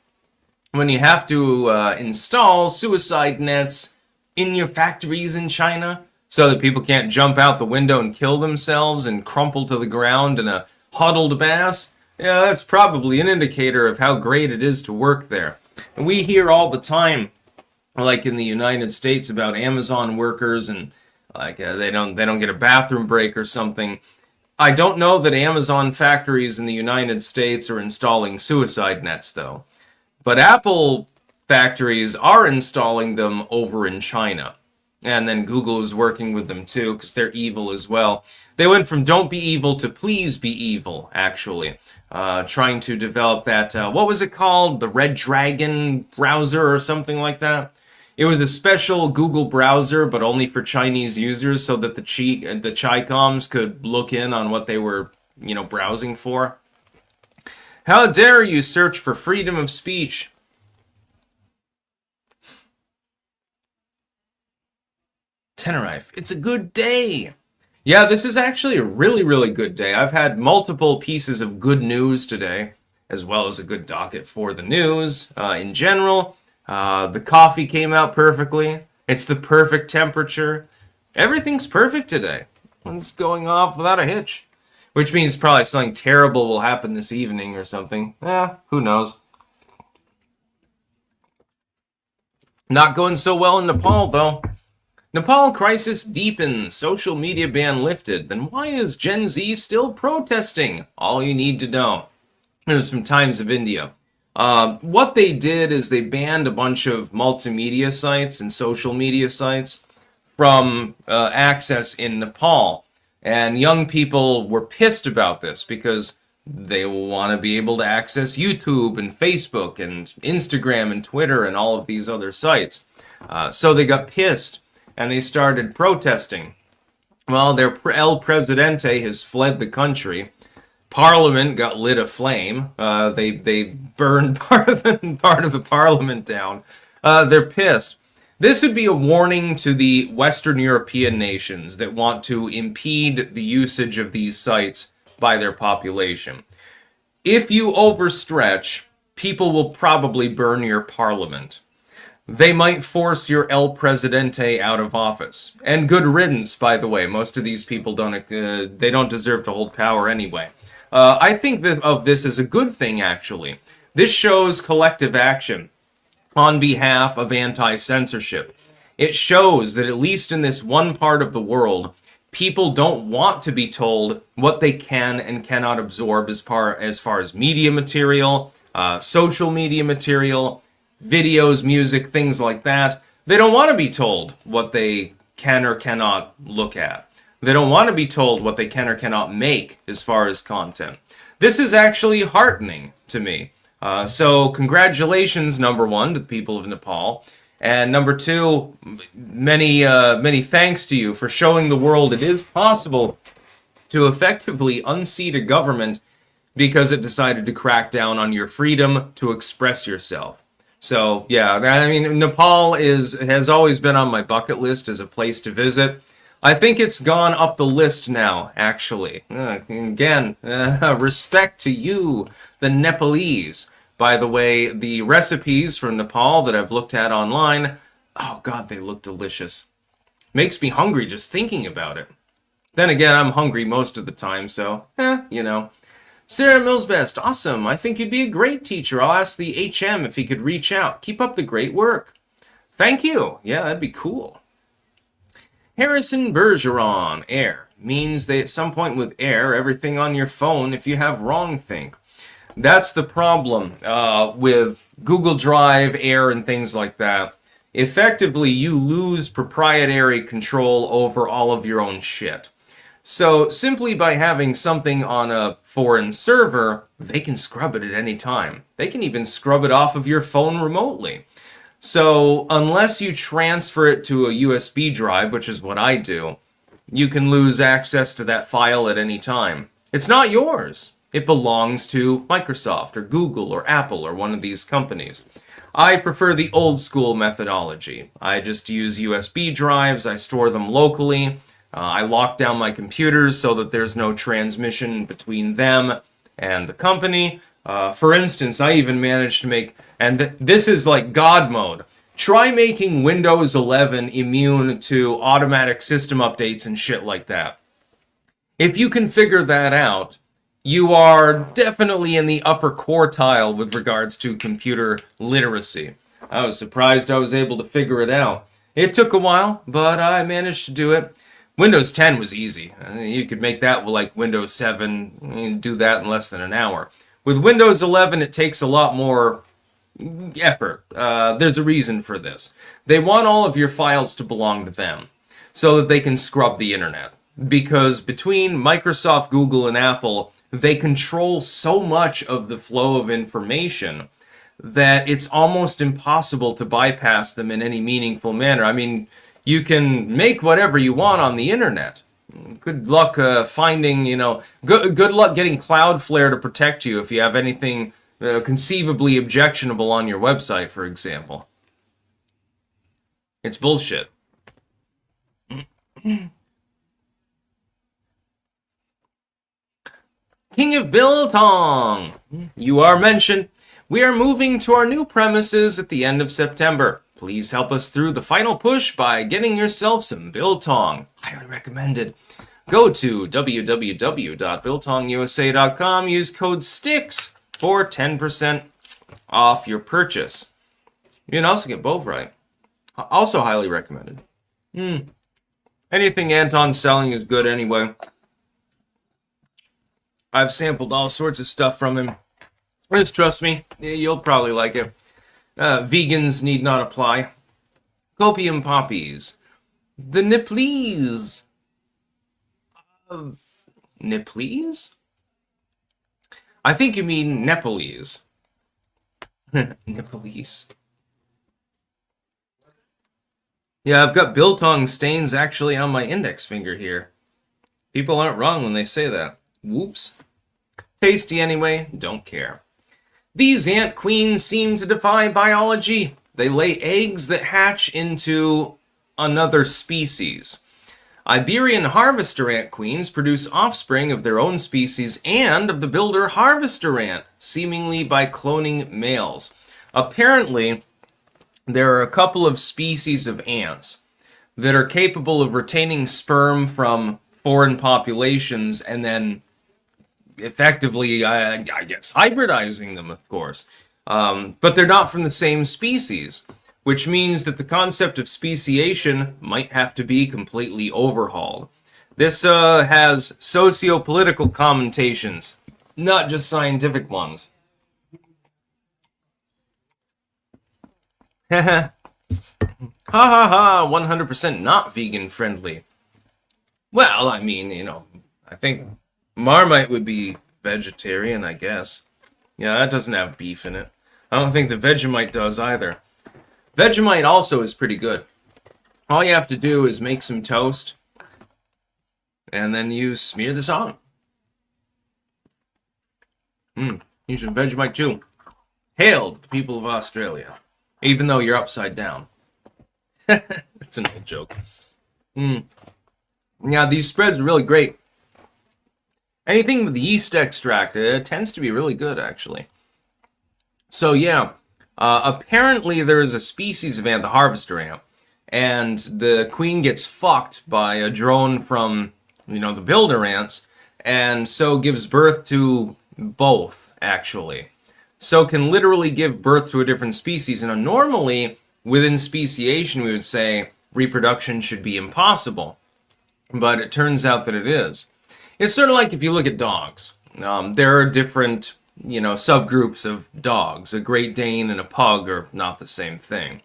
When you have to install suicide nets in your factories in China so that people can't jump out the window and kill themselves and crumple to the ground in a huddled mass, yeah, that's probably an indicator of how great it is to work there. And we hear all the time, like in the United States, about Amazon workers and like they don't get a bathroom break or something. I don't know that Amazon factories in the United States are installing suicide nets, though. But Apple factories are installing them over in China. And then Google is working with them too, because they're evil as well. They went from don't be evil to please be evil, actually. Trying to develop that, what was it called? The Red Dragon browser or something like that? It was a special Google browser, but only for Chinese users, so that the Chi-Coms could look in on what they were, browsing for. How dare you search for freedom of speech? Tenerife, it's a good day. Yeah, this is actually a really, really good day. I've had multiple pieces of good news today, as well as a good docket for the news in general. The coffee came out perfectly. It's the perfect temperature. Everything's perfect today. It's going off without a hitch. Which means probably something terrible will happen this evening or something. Who knows? Not going so well in Nepal, though. Nepal crisis deepens, social media ban lifted. Then why is Gen Z still protesting? All you need to know. There's some Times of India. What they did is they banned a bunch of multimedia sites and social media sites from access in Nepal. And young people were pissed about this because they want to be able to access YouTube and Facebook and Instagram and Twitter and all of these other sites. So they got pissed and they started protesting. Well, their El Presidente has fled the country. Parliament got lit aflame. They burned part of the parliament down. They're pissed. This would be a warning to the Western European nations that want to impede the usage of these sites by their population. If you overstretch, people will probably burn your parliament. They might force your El Presidente out of office. And good riddance, by the way. Most of these people don't deserve to hold power anyway. I think of this as a good thing, actually. This shows collective action on behalf of anti-censorship. It shows that at least in this one part of the world, people don't want to be told what they can and cannot absorb as far as media material, social media material, videos, music, things like that. They don't want to be told what they can or cannot look at. They don't want to be told what they can or cannot make as far as content. This is actually heartening to me. So congratulations, number one, to the people of Nepal. And number two, many thanks to you for showing the world it is possible to effectively unseat a government because it decided to crack down on your freedom to express yourself. So, yeah, I mean, Nepal has always been on my bucket list as a place to visit. I think it's gone up the list now, actually. Again, respect to you, the Nepalese. By the way, the recipes from Nepal that I've looked at online, oh god, they look delicious. Makes me hungry just thinking about it. Then again, I'm hungry most of the time, so, Sarah Millsbest, awesome. I think you'd be a great teacher. I'll ask the HM if he could reach out. Keep up the great work. Thank you. Yeah, that'd be cool. Harrison Bergeron, air, means that at some point with air, everything on your phone if you have wrongthink. That's the problem with Google Drive, Air, and things like that. Effectively, you lose proprietary control over all of your own shit. So simply by having something on a foreign server, they can scrub it at any time. They can even scrub it off of your phone remotely. So unless you transfer it to a USB drive, which is what I do, you can lose access to that file at any time. It's not yours. It belongs to Microsoft or Google or Apple or one of these companies. I prefer the old school methodology. I just use USB drives. I store them locally. I lock down my computers so that there's no transmission between them and the company. For instance, I even managed to make, and this is like God mode, try making Windows 11 immune to automatic system updates and shit like that. If you can figure that out, you are definitely in the upper quartile with regards to computer literacy. I was surprised I was able to figure it out. It took a while, but I managed to do it. Windows 10 was easy. You could make that like Windows 7, and do that in less than an hour. With Windows 11, it takes a lot more effort. There's a reason for this. They want all of your files to belong to them so that they can scrub the internet. Because between Microsoft, Google, and Apple, they control so much of the flow of information that it's almost impossible to bypass them in any meaningful manner. I mean, you can make whatever you want on the internet. Good luck finding, good luck getting Cloudflare to protect you if you have anything conceivably objectionable on your website, for example. It's bullshit. King of Biltong, you are mentioned. We are moving to our new premises at the end of September. Please help us through the final push by getting yourself some Biltong. Highly recommended. Go to www.biltongusa.com. Use code STICKS for 10% off your purchase. You can also get Bovrite. Also highly recommended. Anything Anton's selling is good anyway. I've sampled all sorts of stuff from him. Just trust me, you'll probably like it. Vegans need not apply. Copium poppies. The Nepalese. Nepalese? I think you mean Nepalese. Nepalese. Yeah, I've got biltong stains actually on my index finger here. People aren't wrong when they say that. Whoops. Tasty anyway, don't care. These ant queens seem to defy biology. They lay eggs that hatch into another species. Iberian harvester ant queens produce offspring of their own species and of the builder harvester ant, seemingly by cloning males. Apparently, there are a couple of species of ants that are capable of retaining sperm from foreign populations and then effectively, I guess, hybridizing them, of course. But they're not from the same species, which means that the concept of speciation might have to be completely overhauled. This has socio-political connotations, not just scientific ones. Ha ha ha, 100% not vegan friendly. Well, I mean, I think Marmite would be vegetarian, I guess. Yeah, that doesn't have beef in it. I don't think the Vegemite does either. Vegemite also is pretty good. All you have to do is make some toast, and then you smear this on. You should Vegemite too. Hail to the people of Australia, even though you're upside down. It's an old joke. Yeah, these spreads are really great. Anything with yeast extract, it tends to be really good, actually. So, yeah, apparently there is a species of ant, the harvester ant, and the queen gets fucked by a drone from, the builder ants, and so gives birth to both, actually. So can literally give birth to a different species. And normally, within speciation, we would say reproduction should be impossible. But it turns out that it is. It's sort of like if you look at dogs. There are different, subgroups of dogs. A Great Dane and a pug are not the same thing.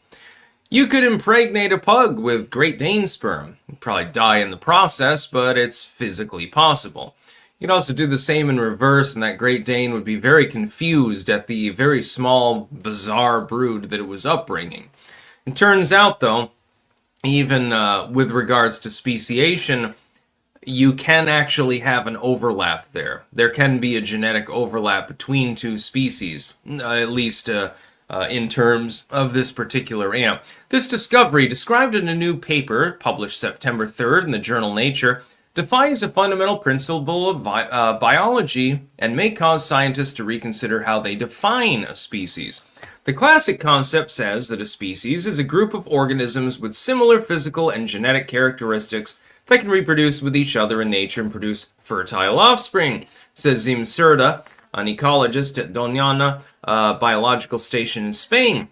You could impregnate a pug with Great Dane sperm. You'd probably die in the process, but it's physically possible. You'd also do the same in reverse, and that Great Dane would be very confused at the very small, bizarre brood that it was upbringing. It turns out, though, even with regards to speciation, you can actually have an overlap there. There can be a genetic overlap between two species, at least in terms of this particular ant. This discovery, described in a new paper published September 3rd in the journal Nature, defies a fundamental principle of biology and may cause scientists to reconsider how they define a species. The classic concept says that a species is a group of organisms with similar physical and genetic characteristics that can reproduce with each other in nature and produce fertile offspring, says Zim Cerda, an ecologist at Doñana Biological Station in Spain,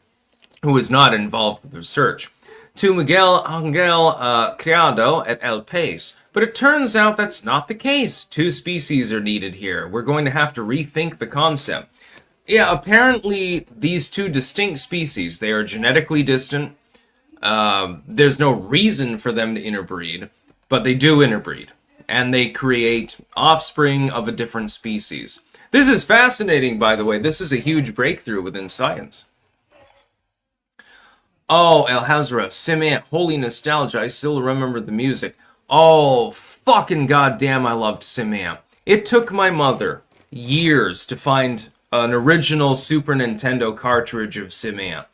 who is not involved with the research, to Miguel Angel Criado at El País. But it turns out that's not the case. Two species are needed here. We're going to have to rethink the concept. Yeah, apparently these two distinct species, they are genetically distant. There's no reason for them to interbreed, but they do interbreed. And they create offspring of a different species. This is fascinating, by the way. This is a huge breakthrough within science. Oh, El Hazra, Simant, holy nostalgia. I still remember the music. Oh, fucking goddamn, I loved Simant. It took my mother years to find an original Super Nintendo cartridge of Simant.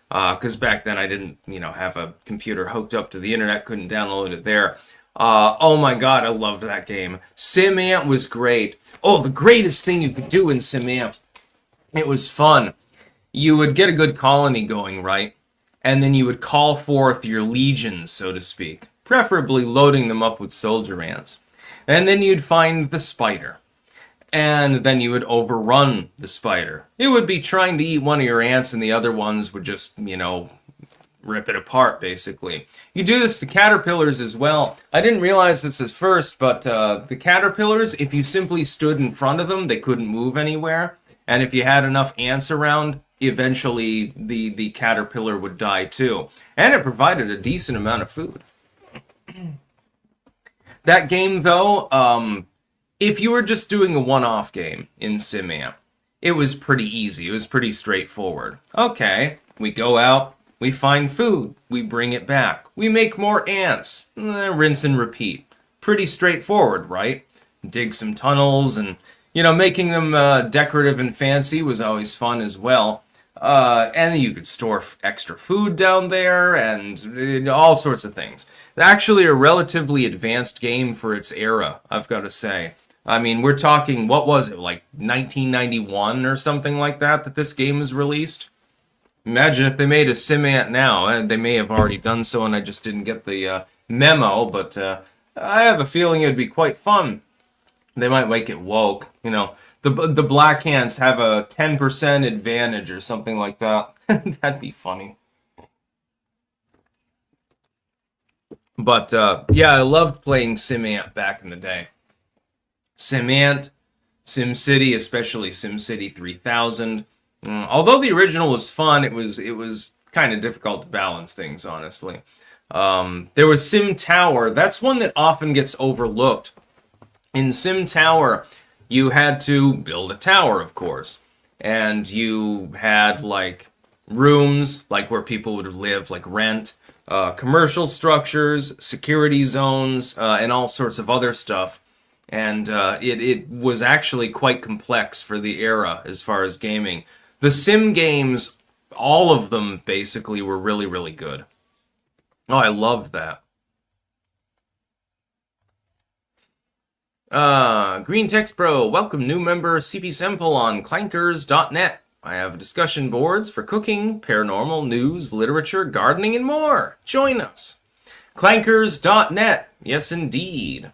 Because back then I didn't, have a computer hooked up to the internet, couldn't download it there. Oh my god, I loved that game. Simant was great. Oh, the greatest thing you could do in Simant. It was fun. You would get a good colony going, right? And then you would call forth your legions, so to speak. Preferably loading them up with soldier ants. And then you'd find the spider. And then you would overrun the spider. It would be trying to eat one of your ants and the other ones would just, rip it apart, basically. You do this to caterpillars as well. I didn't realize this at first, but the caterpillars, if you simply stood in front of them, they couldn't move anywhere. And if you had enough ants around, eventually the caterpillar would die too. And it provided a decent amount of food. That game, though, if you were just doing a one-off game in Simant, it was pretty easy. It was pretty straightforward. Okay, we go out, we find food, we bring it back, we make more ants, rinse and repeat. Pretty straightforward, right? Dig some tunnels and, making them decorative and fancy was always fun as well. And you could store extra food down there and all sorts of things. Actually a relatively advanced game for its era, I've got to say. I mean, we're talking, what was it, like 1991 or something like that this game was released? Imagine if they made a Simant now, and they may have already done so and I just didn't get the memo, but I have a feeling it would be quite fun. They might make it woke, The black ants have a 10% advantage or something like that. That'd be funny. But, yeah, I loved playing Simant back in the day. Simant, SimCity, especially SimCity 3000. Although the original was fun, it was kind of difficult to balance things, honestly. There was Sim Tower. That's one that often gets overlooked. In Sim Tower, you had to build a tower, of course. And you had, rooms, where people would live, rent, commercial structures, security zones, and all sorts of other stuff. And it was actually quite complex for the era as far as gaming. The Sim games, all of them basically were really, really good. Oh, I loved that. Green Text Pro, welcome new member CP Semple on clankers.net. I have discussion boards for cooking, paranormal, news, literature, gardening, and more. Join us. Clankers.net, yes indeed.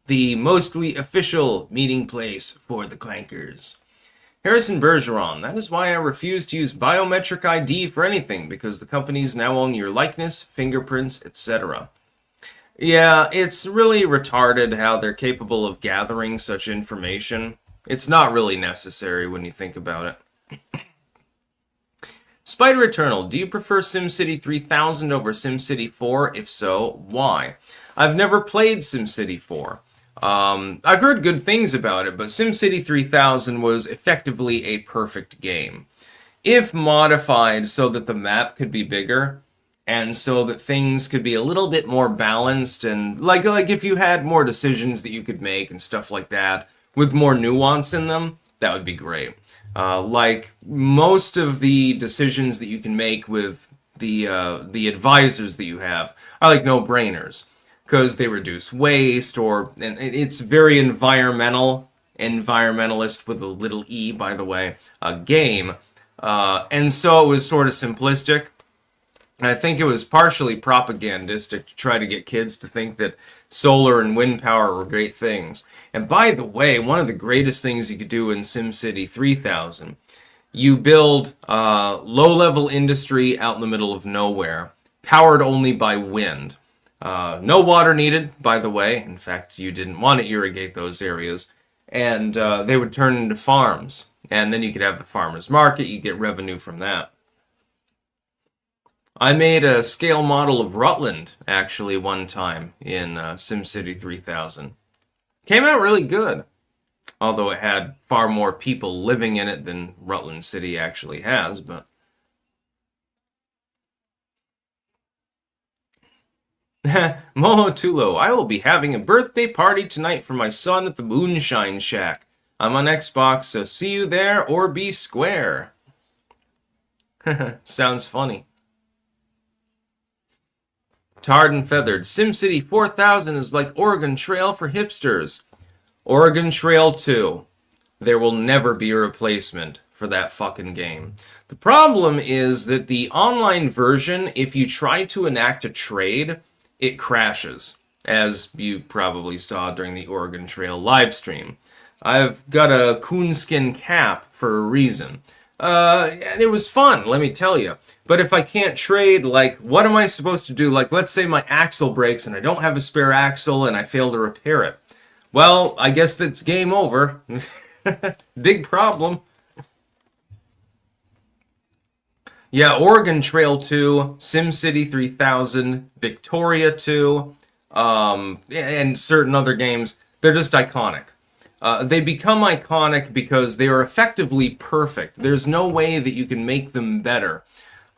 The mostly official meeting place for the clankers. Harrison Bergeron, that is why I refuse to use biometric ID for anything, because the companies now own your likeness, fingerprints, etc. Yeah, it's really retarded how they're capable of gathering such information. It's not really necessary when you think about it. Spider Eternal, do you prefer SimCity 3000 over SimCity 4? If so, why? I've never played SimCity 4. I've heard good things about it, but SimCity 3000 was effectively a perfect game. If modified so that the map could be bigger, and so that things could be a little bit more balanced, and like if you had more decisions that you could make and stuff like that with more nuance in them, that would be great. Like most of the decisions that you can make with the advisors that you have are like no-brainers because they reduce waste, and it's very environmentalist with a little e, by the way, a game. And so it was sort of simplistic. I think it was partially propagandistic to try to get kids to think that solar and wind power were great things. And by the way, one of the greatest things you could do in SimCity 3000, you build low-level industry out in the middle of nowhere, powered only by wind. No water needed, by the way. In fact, you didn't want to irrigate those areas. And they would turn into farms. And then you could have the farmer's market. You get revenue from that. I made a scale model of Rutland, actually, one time in SimCity 3000. Came out really good. Although it had far more people living in it than Rutland City actually has, but... Mohotulo, I will be having a birthday party tonight for my son at the Moonshine Shack. I'm on Xbox, so see you there or be square. Sounds funny. Tarred and Feathered, SimCity 4000 is like Oregon Trail for hipsters. Oregon Trail 2. There will never be a replacement for that fucking game. The problem is that the online version, if you try to enact a trade, it crashes, as you probably saw during the Oregon Trail livestream. I've got a coonskin cap for a reason. And it was fun, let me tell you. But if I can't trade, like, what am I supposed to do? Like, let's say my axle breaks and I don't have a spare axle and I fail to repair it. Well, I guess that's game over. Big problem. Yeah, Oregon Trail 2, SimCity 3000, Victoria 2, and certain other games, they're just iconic. They become iconic because they are effectively perfect. There's no way that you can make them better.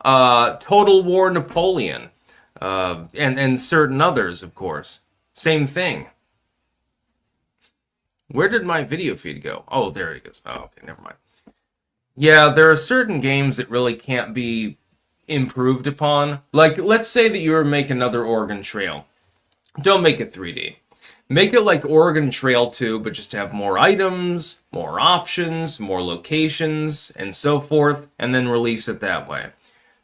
Total War Napoleon, and certain others, of course. Same thing. Where did my video feed go? Oh, there it goes. Oh, okay, never mind. Yeah, there are certain games that really can't be improved upon. Like, let's say that you were to make another Oregon Trail. Don't make it 3D. Make it like Oregon Trail 2, but just have more items, more options, more locations, and so forth, and then release it that way.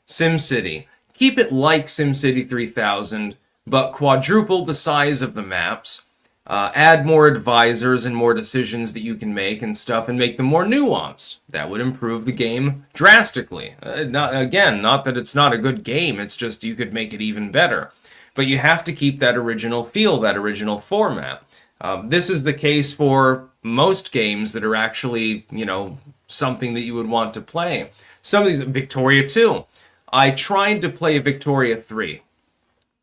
SimCity. Keep it like SimCity 3000, but quadruple the size of the maps. Add more advisors and more decisions that you can make and stuff, and make them more nuanced. That would improve the game drastically. Not that it's not a good game, it's just you could make it even better. But you have to keep that original feel, that original format. This is the case for most games that are actually, something that you would want to play. Some of these, Victoria 2. I tried to play Victoria 3,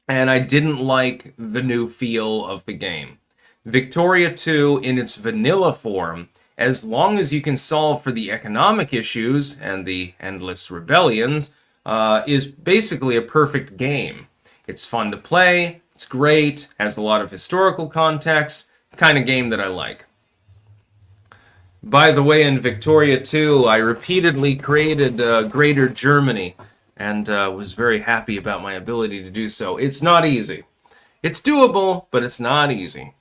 and I didn't like the new feel of the game. Victoria 2, in its vanilla form, as long as you can solve for the economic issues and the endless rebellions, is basically a perfect game. It's fun to play, it's great, has a lot of historical context, the kind of game that I like. By the way, in Victoria 2, I repeatedly created Greater Germany, and was very happy about my ability to do so. It's not easy. It's doable, but it's not easy.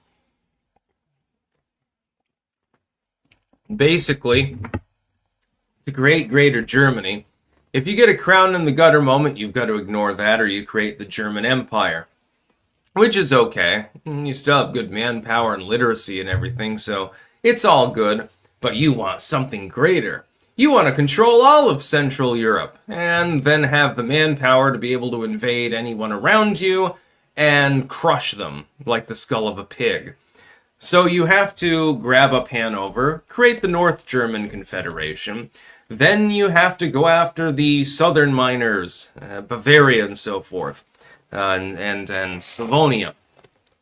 Basically, to create Greater Germany, if you get a crown in the gutter moment, you've got to ignore that, or you create the German Empire. Which is okay. You still have good manpower and literacy and everything, so it's all good. But you want something greater. You want to control all of Central Europe, and then have the manpower to be able to invade anyone around you and crush them like the skull of a pig. So you have to grab up Hanover, create the North German Confederation. Then you have to go after the southern miners, Bavaria and so forth, and Slavonia.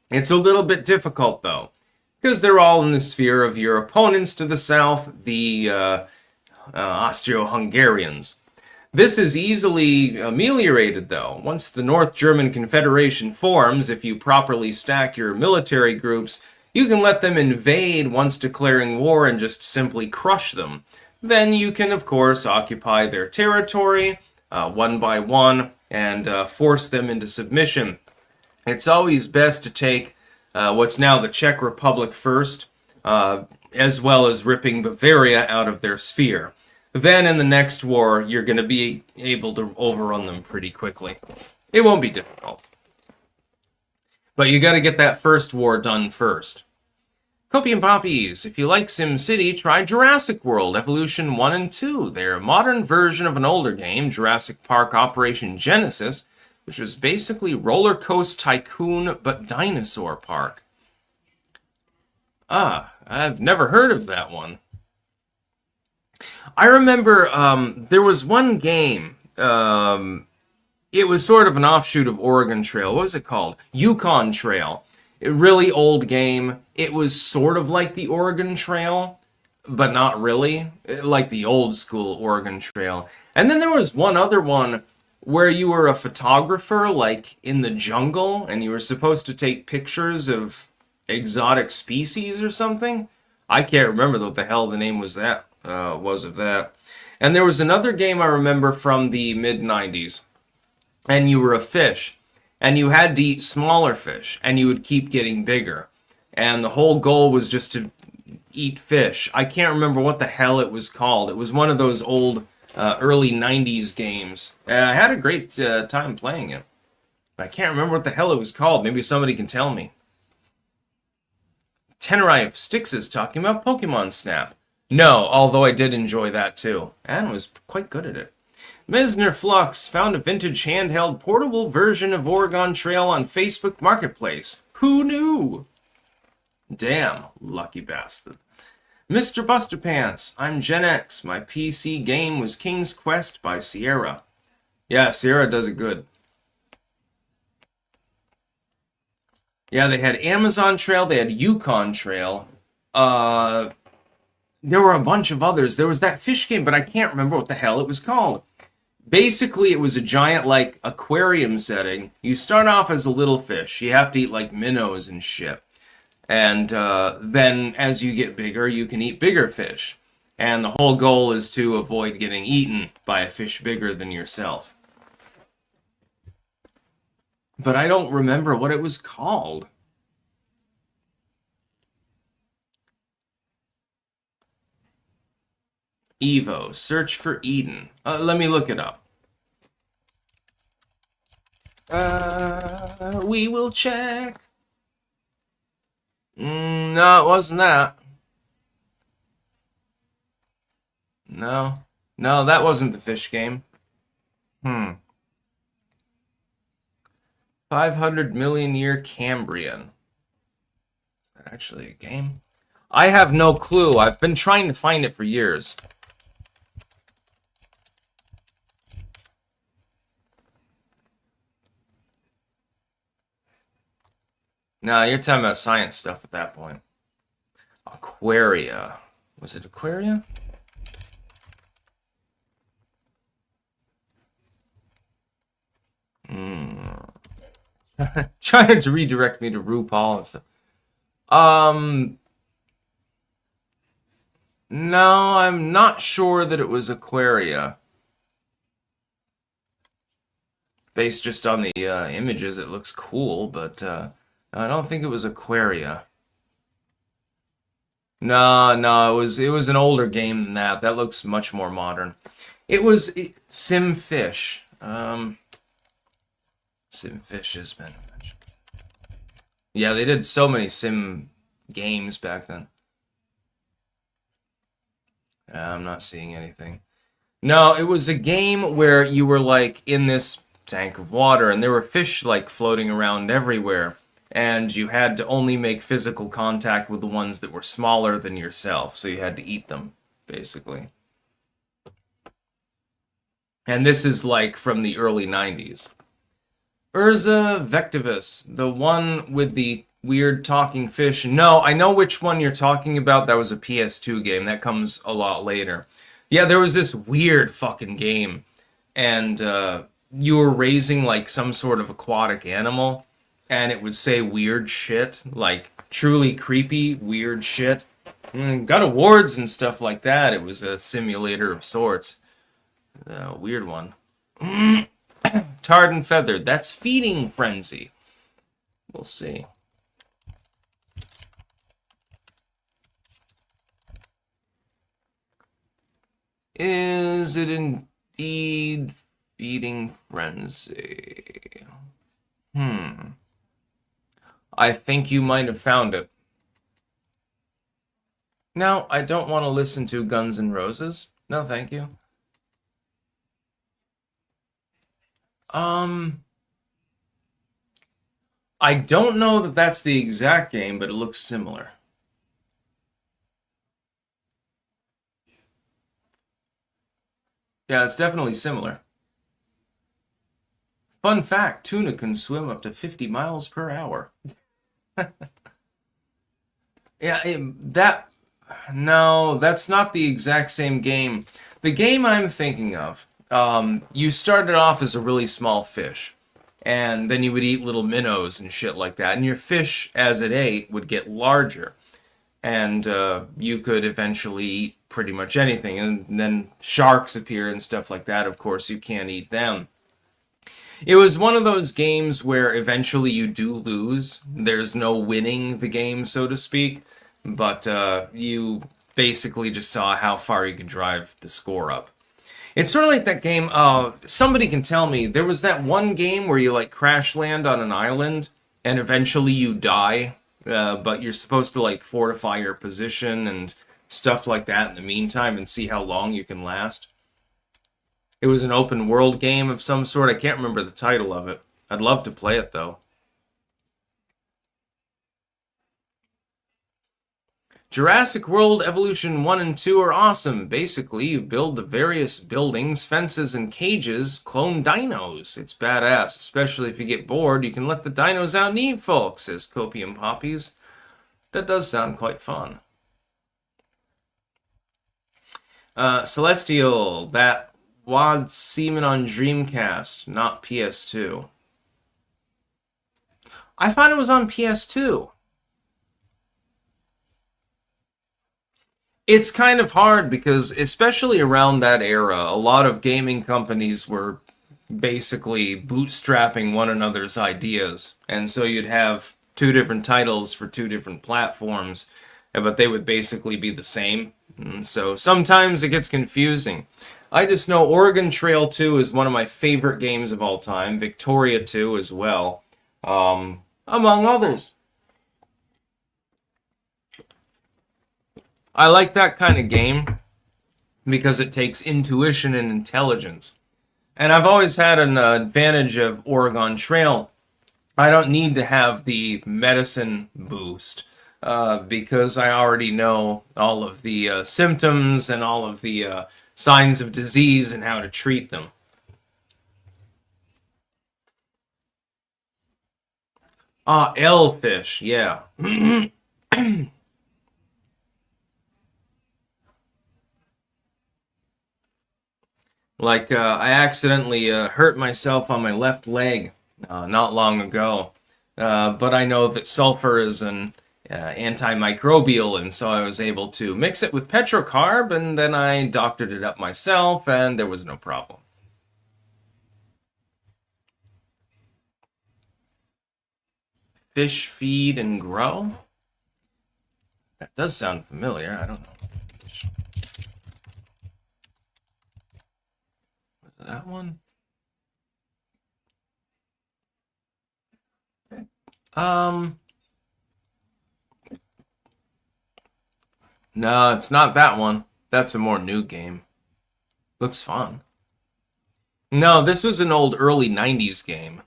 It's a little bit difficult, though, because they're all in the sphere of your opponents to the south, the Austro-Hungarians. This is easily ameliorated, though. Once the North German Confederation forms, if you properly stack your military groups, you can let them invade once declaring war and just simply crush them. Then you can, of course, occupy their territory one by one and force them into submission. It's always best to take what's now the Czech Republic first, as well as ripping Bavaria out of their sphere. Then in the next war, you're going to be able to overrun them pretty quickly. It won't be difficult. But you got to get that first war done first. Copium Poppies, if you like SimCity, try Jurassic World Evolution 1 and 2. They're a modern version of an older game, Jurassic Park Operation Genesis, which was basically Roller Coaster Tycoon but Dinosaur Park. I've never heard of that one. I remember there was one game. It was sort of an offshoot of Oregon Trail. What was it called? Yukon Trail. A really old game. It was sort of like the Oregon Trail, but not really. Like the old school Oregon Trail. And then there was one other one where you were a photographer, like in the jungle, and you were supposed to take pictures of exotic species or something. I can't remember what the hell the name was that. Of that. And there was another game I remember from the mid-90s, and you were a fish, and you had to eat smaller fish, and you would keep getting bigger. And the whole goal was just to eat fish. I can't remember what the hell it was called. It was one of those old early 90s games. I had a great time playing it. I can't remember what the hell it was called. Maybe somebody can tell me. Tenerife Sticks is talking about Pokemon Snap. No, although I did enjoy that too, and was quite good at it. Mesner Flux found a vintage handheld portable version of Oregon Trail on Facebook Marketplace. Who knew? Damn, lucky bastard. Mr. Buster Pants, I'm Gen X. My PC game was King's Quest by Sierra. Yeah, Sierra does it good. Yeah, they had Amazon Trail, they had Yukon Trail. There were a bunch of others. There was that fish game, but I can't remember what the hell it was called. Basically, it was a giant, like, aquarium setting. You start off as a little fish. You have to eat, like, minnows and shit. And then, as you get bigger, you can eat bigger fish. And the whole goal is to avoid getting eaten by a fish bigger than yourself. But I don't remember what it was called. Evo, search for Eden. Let me look it up. We will check. No, it wasn't that. No, that wasn't the fish game. 500 million year Cambrian. Is that actually a game? I have no clue. I've been trying to find it for years. No, you're talking about science stuff at that point. Aquaria. Was it Aquaria? Trying to redirect me to RuPaul and stuff. No, I'm not sure that it was Aquaria. Based just on the images, it looks cool, but I don't think it was Aquaria. No, it was an older game than that. That looks much more modern. It was Simfish. Simfish has been mentioned. Yeah, they did so many sim games back then. I'm not seeing anything. No, it was a game where you were like in this tank of water and there were fish like floating around everywhere. And you had to only make physical contact with the ones that were smaller than yourself. So you had to eat them, basically. And this is like from the early 90s. Urza Vectivus, the one with the weird talking fish. No, I know which one you're talking about. That was a PS2 game. That comes a lot later. Yeah, there was this weird fucking game and you were raising like some sort of aquatic animal, and it would say weird shit, like truly creepy weird shit. Got awards and stuff like that. It was a simulator of sorts. Weird one. Tarred and feathered. That's feeding frenzy. We'll see. Is it indeed feeding frenzy? I think you might have found it. No, I don't want to listen to Guns N' Roses. No, thank you. I don't know that that's the exact game, but it looks similar. Yeah, it's definitely similar. Fun fact, tuna can swim up to 50 miles per hour. Yeah, no, that's not the exact same game. The game I'm thinking of, you started off as a really small fish, and then you would eat little minnows and shit like that, and your fish, as it ate, would get larger, and you could eventually eat pretty much anything, and then sharks appear and stuff like that. Of course, you can't eat them. It was one of those games where eventually you do lose. There's no winning the game, so to speak, but you basically just saw how far you could drive the score up. It's sort of like that game. Somebody can tell me there was that one game where you like crash land on an island and eventually you die, but you're supposed to like fortify your position and stuff like that in the meantime and see how long you can last. It was an open world game of some sort. I can't remember the title of it. I'd love to play it though. Jurassic World Evolution 1 and 2 are awesome. Basically, you build the various buildings, fences, and cages, clone dinos. It's badass, especially if you get bored. You can let the dinos out and eat folks, says Copium Poppies. That does sound quite fun. Celestial, that Wad Seaman on Dreamcast, not PS2. I thought it was on PS2. It's kind of hard because, especially around that era, a lot of gaming companies were basically bootstrapping one another's ideas. And so you'd have two different titles for two different platforms, but they would basically be the same. And so sometimes it gets confusing. I just know Oregon Trail 2 is one of my favorite games of all time, Victoria 2 as well, among others. I like that kind of game because it takes intuition and intelligence. And I've always had an advantage of Oregon Trail. I don't need to have the medicine boost because I already know all of the symptoms and all of the signs of disease and how to treat them. Elfish, yeah. Like, I accidentally hurt myself on my left leg not long ago. But I know that sulfur is an antimicrobial, and so I was able to mix it with petrocarb, and then I doctored it up myself, and there was no problem. Fish feed and grow? That does sound familiar. I don't know. That one? No, it's not that one. That's a more new game. Looks fun. No, this was an old early 90s game.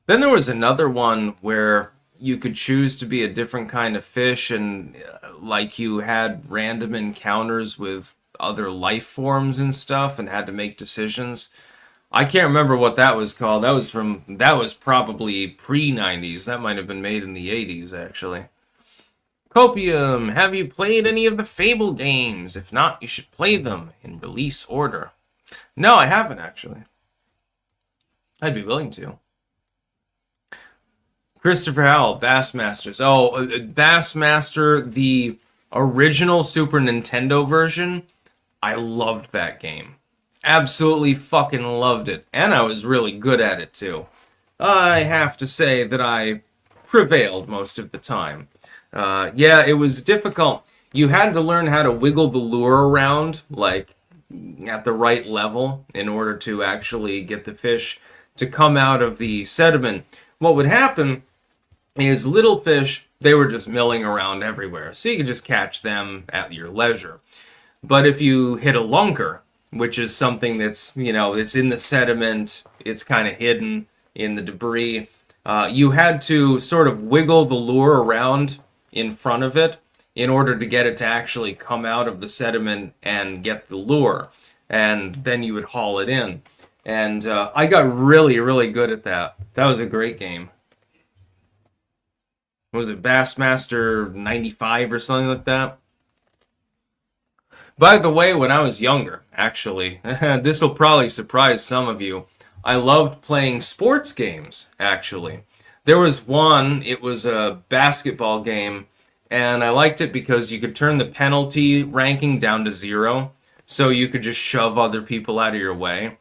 Then there was another one where you could choose to be a different kind of fish and like you had random encounters with other life forms and stuff and had to make decisions. I can't remember what that was called. That was probably pre-90s. That might have been made in the 80s actually. Copium, have you played any of the Fable games? If not, you should play them in release order. No, I haven't actually. I'd be willing to. Christopher Howell, Bassmasters. Oh, Bassmaster, the original Super Nintendo version. I loved that game. Absolutely fucking loved it. And I was really good at it too. I have to say that I prevailed most of the time. Yeah, it was difficult. You had to learn how to wiggle the lure around, like, at the right level in order to actually get the fish to come out of the sediment. What would happen is little fish, they were just milling around everywhere, so you could just catch them at your leisure. But if you hit a lunker, which is something that's, it's in the sediment, it's kind of hidden in the debris, you had to sort of wiggle the lure around in front of it in order to get it to actually come out of the sediment and get the lure. And then you would haul it in. And I got really, really good at that. That was a great game. Was it Bassmaster 95 or something like that? By the way, when I was younger, actually, this will probably surprise some of you, I loved playing sports games, actually. There was one, it was a basketball game, and I liked it because you could turn the penalty ranking down to 0, so you could just shove other people out of your way.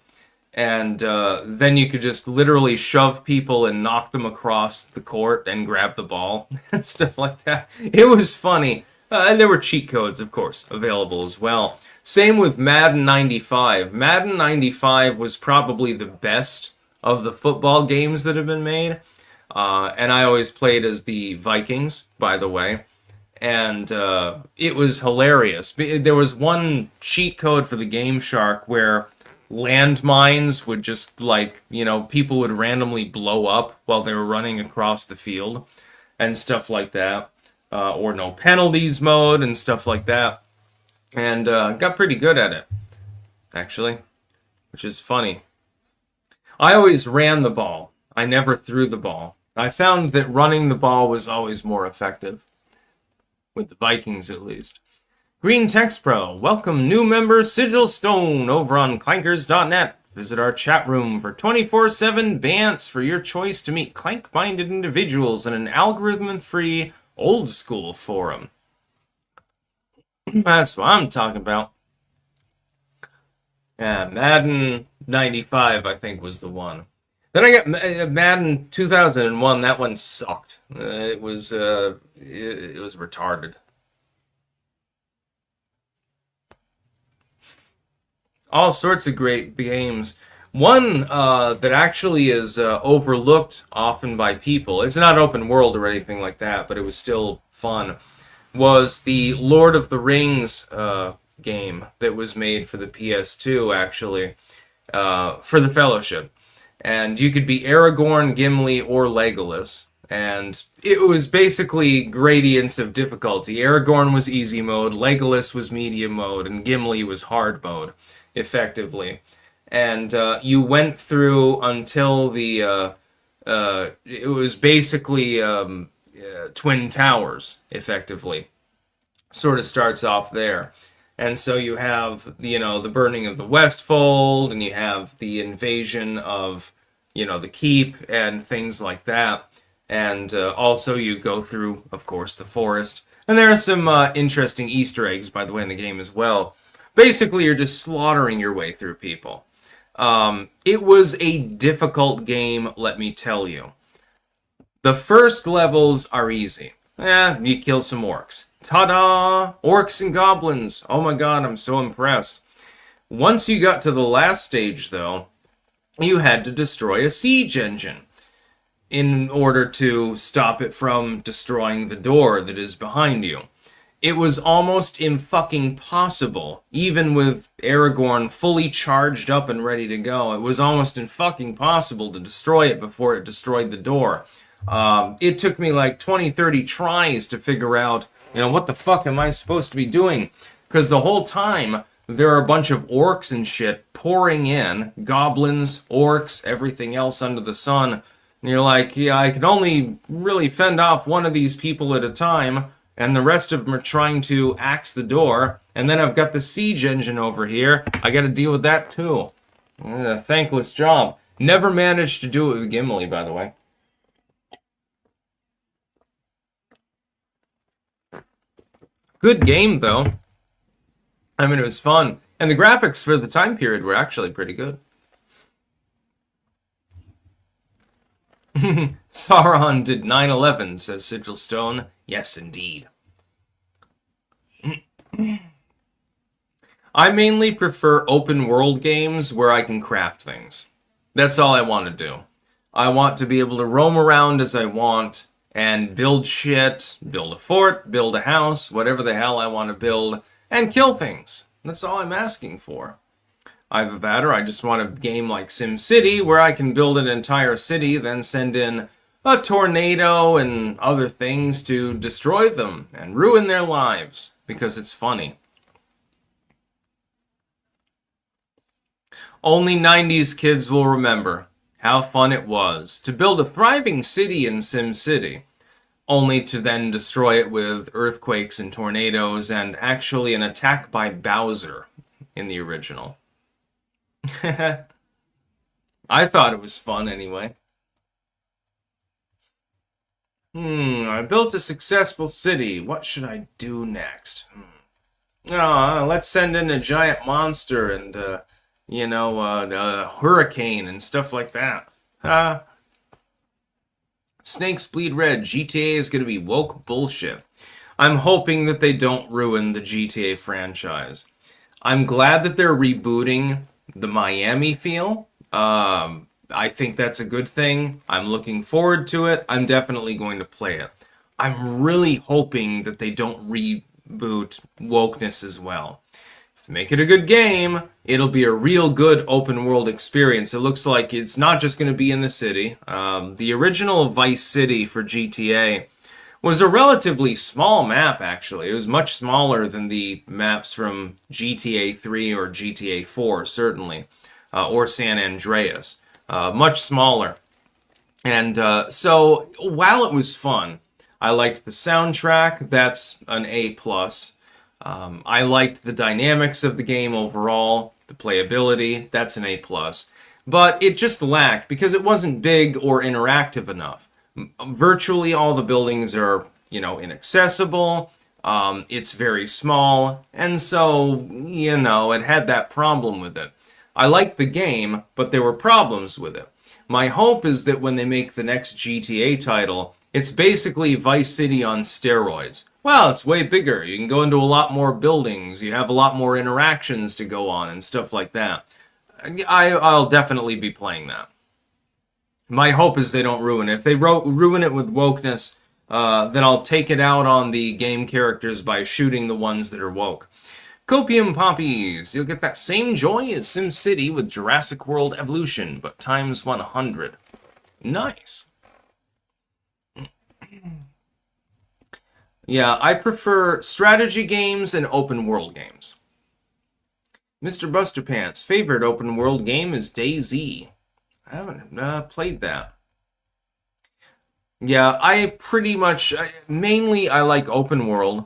And then you could just literally shove people and knock them across the court and grab the ball and stuff like that. It was funny. And there were cheat codes, of course, available as well. Same with Madden 95. Madden 95 was probably the best of the football games that have been made. And I always played as the Vikings, by the way. And it was hilarious. There was one cheat code for the Game Shark where landmines would just, people would randomly blow up while they were running across the field and stuff like that. Or no penalties mode and stuff like that. And got pretty good at it, actually, which is funny. I always ran the ball. I never threw the ball. I found that running the ball was always more effective. With the Vikings, at least. Green Text Pro, welcome new member Sigil Stone over on clankers.net. Visit our chat room for 24/7 bants for your choice to meet clank-minded individuals in an algorithm-free, old-school forum. That's what I'm talking about. Yeah, Madden 95, I think, was the one. Then I got Madden 2001. That one sucked. It was retarded. All sorts of great games. One that actually is overlooked often by people, it's not open world or anything like that, but it was still fun, was the Lord of the Rings game that was made for the PS2, actually, for the Fellowship. And you could be Aragorn, Gimli, or Legolas. And it was basically gradients of difficulty. Aragorn was easy mode, Legolas was medium mode, and Gimli was hard mode, effectively. And you went through until the it was basically Twin Towers, effectively. Sort of starts off there. And so you have, the burning of the Westfold, and you have the invasion of, the Keep, and things like that. And also you go through, of course, the forest. And there are some interesting Easter eggs, by the way, in the game as well. Basically, you're just slaughtering your way through people. It was a difficult game, let me tell you. The first levels are easy. You kill some orcs. Ta-da! Orcs and goblins. Oh my god, I'm so impressed. Once you got to the last stage, though, you had to destroy a siege engine in order to stop it from destroying the door that is behind you. It was almost impossible, even with Aragorn fully charged up and ready to go. It was almost impossible to destroy it before it destroyed the door. It took me like 20, 30 tries to figure out, what the fuck am I supposed to be doing? Because the whole time, there are a bunch of orcs and shit pouring in, goblins, orcs, everything else under the sun. And you're like, yeah, I can only really fend off one of these people at a time, and the rest of them are trying to axe the door, and then I've got the siege engine over here. I gotta deal with that too. Thankless job. Never managed to do it with Gimli, by the way. Good game, though. I mean, it was fun. And the graphics for the time period were actually pretty good. Sauron did 9/11, says Sigil Stone. Yes, indeed. I mainly prefer open world games where I can craft things. That's all I want to do. I want to be able to roam around as I want and build shit, build a fort, build a house, whatever the hell I want to build, and kill things. That's all I'm asking for. Either that or I just want a game like SimCity where I can build an entire city, then send in a tornado and other things to destroy them and ruin their lives because it's funny. Only 90s kids will remember how fun it was to build a thriving city in SimCity, only to then destroy it with earthquakes and tornadoes and actually an attack by Bowser in the original. I thought it was fun anyway. I built a successful city. What should I do next? Let's send in a giant monster and, a hurricane and stuff like that. Snakes bleed red. GTA is going to be woke bullshit. I'm hoping that they don't ruin the GTA franchise. I'm glad that they're rebooting the Miami feel. I think that's a good thing. I'm looking forward to it. I'm definitely going to play it. I'm really hoping that they don't reboot wokeness as well. If they make it a good game, it'll be a real good open world experience. It looks like it's not just going to be in the city. The original Vice City for GTA was a relatively small map, actually. It was much smaller than the maps from GTA 3 or GTA 4, certainly, or San Andreas. Much smaller. And so, while it was fun, I liked the soundtrack. That's an A+. I liked the dynamics of the game overall, the playability. That's an A+. But it just lacked, because it wasn't big or interactive enough. Virtually all the buildings are, inaccessible. It's very small. And so, it had that problem with it. I liked the game, but there were problems with it. My hope is that when they make the next GTA title, it's basically Vice City on steroids. Well, it's way bigger. You can go into a lot more buildings. You have a lot more interactions to go on and stuff like that. I'll definitely be playing that. My hope is they don't ruin it. If they ruin it with wokeness, then I'll take it out on the game characters by shooting the ones that are woke. Copium Poppies. You'll get that same joy as SimCity with Jurassic World Evolution, but times 100. Nice. Yeah, I prefer strategy games and open world games. Mr. Buster Pants' favorite open world game is DayZ. I haven't played that. Yeah, I pretty much, mainly I like open world,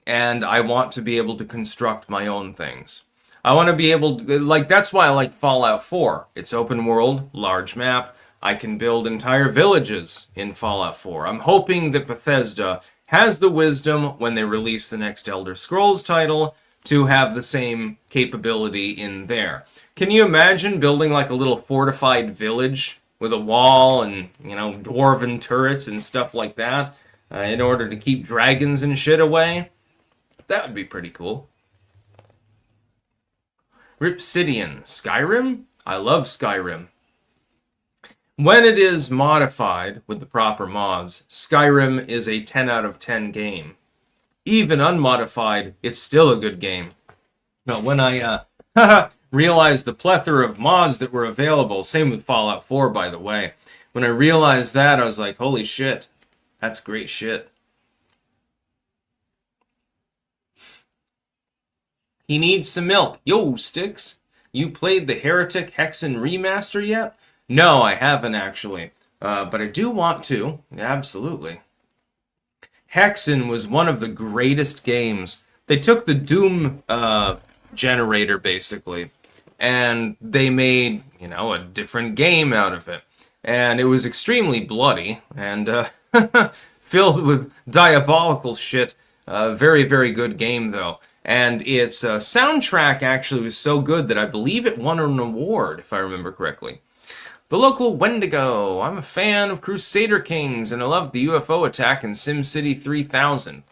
and I want to be able to construct my own things. I want to be able to, that's why I like Fallout 4. It's open world, large map. I can build entire villages in Fallout 4. I'm hoping that Bethesda has the wisdom when they release the next Elder Scrolls title to have the same capability in there. Can you imagine building like a little fortified village with a wall and, dwarven turrets and stuff like that in order to keep dragons and shit away? That would be pretty cool. Ripsidian. Skyrim? I love Skyrim. When it is modified with the proper mods, Skyrim is a 10 out of 10 game. Even unmodified, it's still a good game. But when I realized the plethora of mods that were available, same with Fallout 4, by the way, when I realized that, I was like, holy shit, that's great shit. He needs some milk. Yo, Sticks, you played the Heretic Hexen remaster yet? No, I haven't actually, but I do want to, absolutely. Hexen was one of the greatest games. They took the Doom generator, basically, and they made, a different game out of it. And it was extremely bloody and filled with diabolical shit. Very, very good game, though. And its soundtrack actually was so good that I believe it won an award, if I remember correctly. The local Wendigo. I'm a fan of Crusader Kings, and I love the UFO attack in SimCity 3000.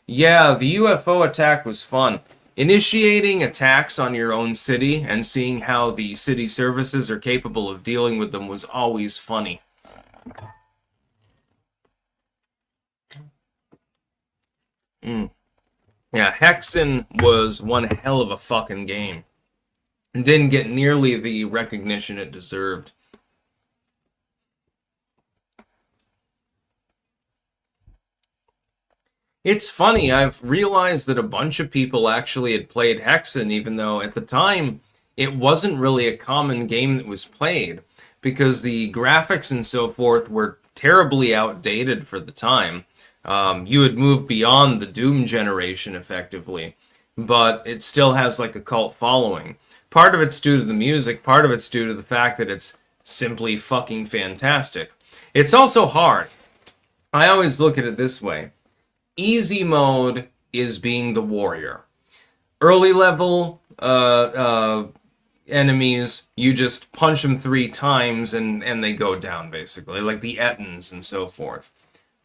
Yeah, the UFO attack was fun. Initiating attacks on your own city and seeing how the city services are capable of dealing with them was always funny. Yeah, Hexen was one hell of a fucking game. And didn't get nearly the recognition it deserved. It's funny, I've realized that a bunch of people actually had played Hexen, even though at the time it wasn't really a common game that was played, because the graphics and so forth were terribly outdated for the time. You had moved beyond the Doom generation, effectively, but it still has like a cult following. Part of it's due to the music, part of it's due to the fact that it's simply fucking fantastic. It's also hard. I always look at it this way. Easy mode is being the warrior. Early level enemies, you just punch them 3 times and they go down, basically, like the Ettins and so forth.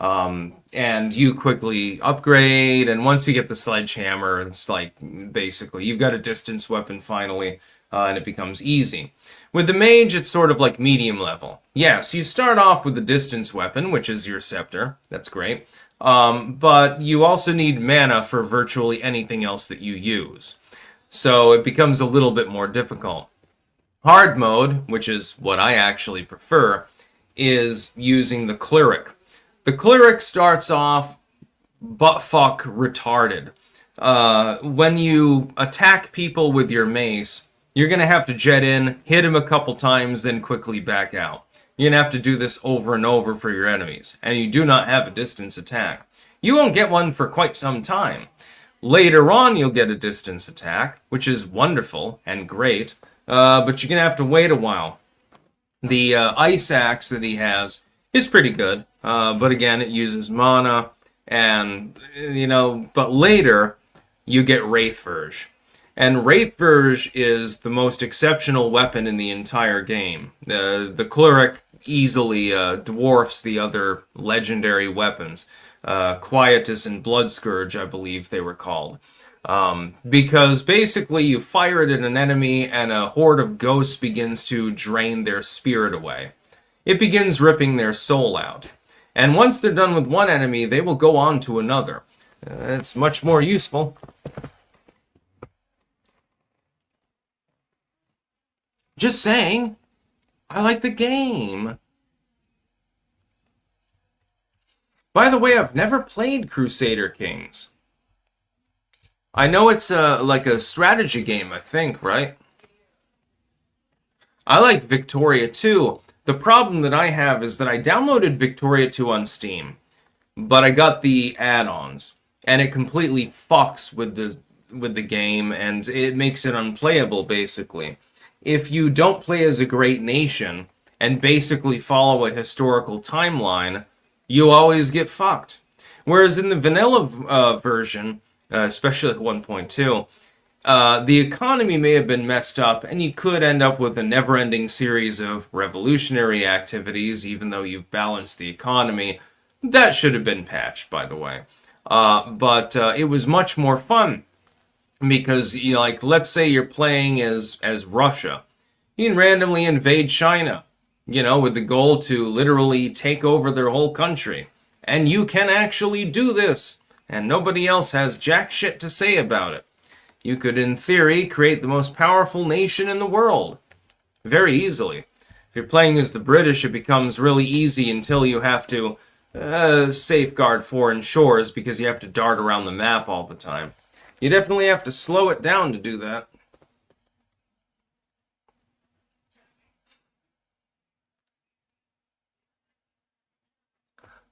And you quickly upgrade, and once you get the sledgehammer, it's like, basically, you've got a distance weapon finally, and it becomes easy. With the mage, it's sort of like medium level. Yes, you start off with the distance weapon, which is your scepter. That's great. But you also need mana for virtually anything else that you use. So it becomes a little bit more difficult. Hard mode, which is what I actually prefer, is using the cleric. The cleric starts off buttfuck retarded. When you attack people with your mace, you're going to have to jet in, hit him a couple times, then quickly back out. You're going to have to do this over and over for your enemies, and you do not have a distance attack. You won't get one for quite some time. Later on, you'll get a distance attack, which is wonderful and great, but you're going to have to wait a while. The ice axe that he has is pretty good, but again, it uses mana, and, but later, you get Wraithverge. And Wraithverge is the most exceptional weapon in the entire game. The cleric easily dwarfs the other legendary weapons. Quietus and Bloodscourge, I believe they were called. Because basically you fire it at an enemy and a horde of ghosts begins to drain their spirit away. It begins ripping their soul out. And once they're done with one enemy, they will go on to another. It's much more useful. Just saying, I like the game. By the way, I've never played Crusader Kings. I know it's like a strategy game, I think, right? I like Victoria 2. The problem that I have is that I downloaded Victoria 2 on Steam, but I got the add-ons, and it completely fucks with the game, and it makes it unplayable, basically. If you don't play as a great nation and basically follow a historical timeline, you always get fucked. Whereas in the vanilla version, especially at 1.2, the economy may have been messed up, and you could end up with a never-ending series of revolutionary activities, even though you've balanced the economy. That should have been patched, by the way. But it was much more fun. Because, let's say you're playing as Russia. You can randomly invade China, with the goal to literally take over their whole country. And you can actually do this. And nobody else has jack shit to say about it. You could, in theory, create the most powerful nation in the world. Very easily. If you're playing as the British, it becomes really easy until you have to safeguard foreign shores because you have to dart around the map all the time. You definitely have to slow it down to do that.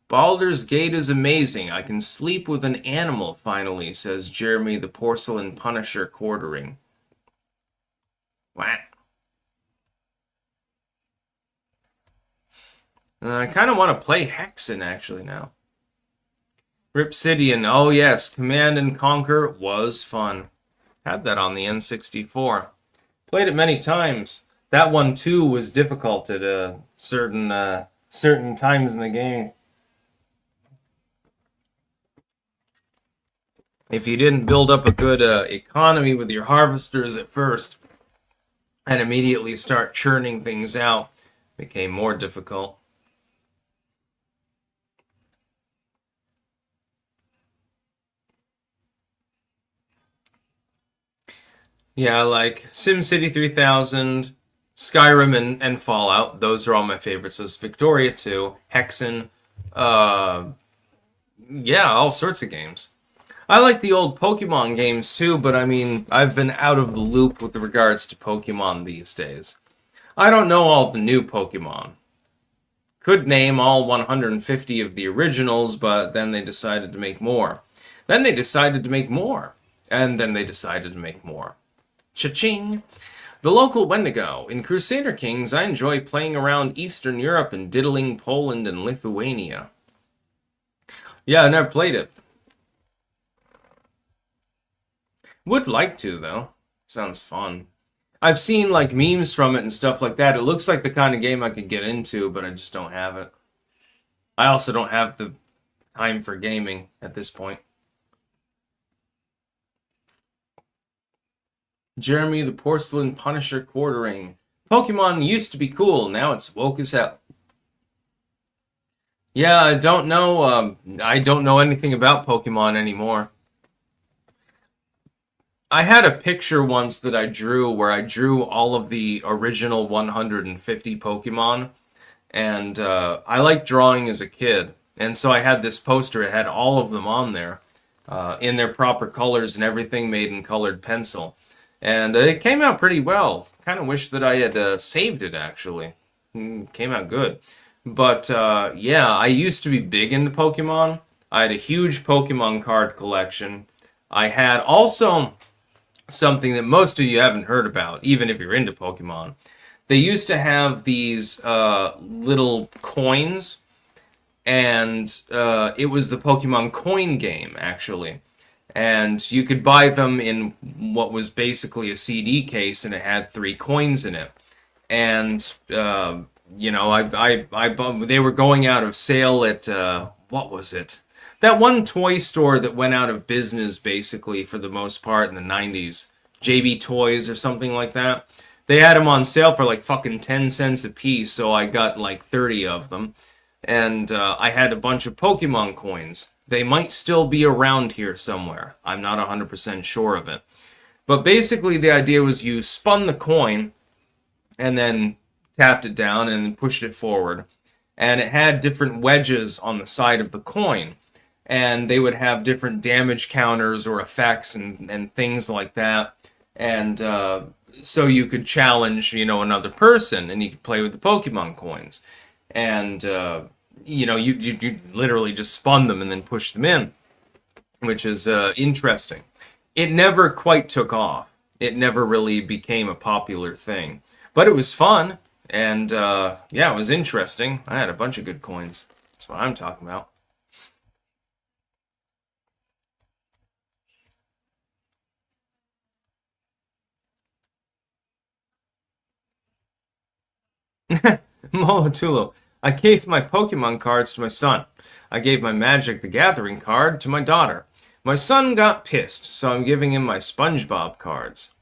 Baldur's Gate is amazing. I can sleep with an animal, finally, says Jeremy the Porcelain Punisher quartering. What? I kind of want to play Hexen actually now. Ripsidian, oh yes, Command and Conquer was fun. Had that on the N64. Played it many times. That one too was difficult at certain times in the game. If you didn't build up a good economy with your harvesters at first and immediately start churning things out, it became more difficult. Yeah, like SimCity 3000, Skyrim, and Fallout. Those are all my favorites. There's Victoria 2, Hexen, yeah, all sorts of games. I like the old Pokemon games too, but I mean, I've been out of the loop with regards to Pokemon these days. I don't know all the new Pokemon. Could name all 150 of the originals, but then they decided to make more. Then they decided to make more. And then they decided to make more. Cha-ching! The local Wendigo. In Crusader Kings, I enjoy playing around Eastern Europe and diddling Poland and Lithuania. Yeah, I never played it. Would like to, though. Sounds fun. I've seen, like, memes from it and stuff like that. It looks like the kind of game I could get into, but I just don't have it. I also don't have the time for gaming at this point. Jeremy the Porcelain Punisher quartering. Pokemon used to be cool, now it's woke as hell. Yeah, I don't know. I don't know anything about Pokemon anymore. I had a picture once that I drew where I drew all of the original 150 Pokemon, and I liked drawing as a kid, and so I had this poster. It had all of them on there, in their proper colors and everything, made in colored pencil. And it came out pretty well. Kind of wish that I had saved it, actually. Came out good. But, yeah, I used to be big into Pokemon. I had a huge Pokemon card collection. I had also something that most of you haven't heard about, even if you're into Pokemon. They used to have these little coins, and it was the Pokemon coin game, actually. And you could buy them in what was basically a CD case, and it had 3 coins in it. And you know, they were going out of sale at what was it? That one toy store that went out of business basically for the most part in the 90s, JB Toys or something like that. They had them on sale for like fucking 10 cents a piece, so I got like 30 of them. And I had a bunch of Pokemon coins. They might still be around here somewhere. I'm not 100% sure of it. But basically the idea was you spun the coin and then tapped it down and pushed it forward. And it had different wedges on the side of the coin. And they would have different damage counters or effects and things like that. And so you could challenge, you know, another person, and you could play with the Pokemon coins. And you know, you literally just spun them and then pushed them in, which is interesting. It never quite took off. It never really became a popular thing. But it was fun, and yeah, it was interesting. I had a bunch of good coins. That's what I'm talking about. Molotulo. I gave my Pokemon cards to my son. I gave my Magic the Gathering card to my daughter. My son got pissed, so I'm giving him my SpongeBob cards.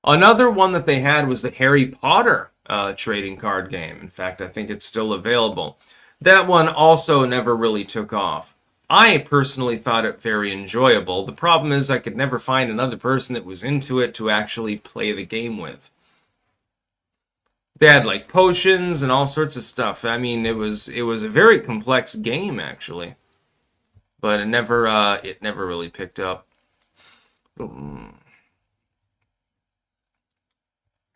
Another one that they had was the Harry Potter trading card game. In fact, I think it's still available. That one also never really took off. I personally thought it very enjoyable. The problem is I could never find another person that was into it to actually play the game with. They had like potions and all sorts of stuff. I mean, it was a very complex game actually, but it never really picked up.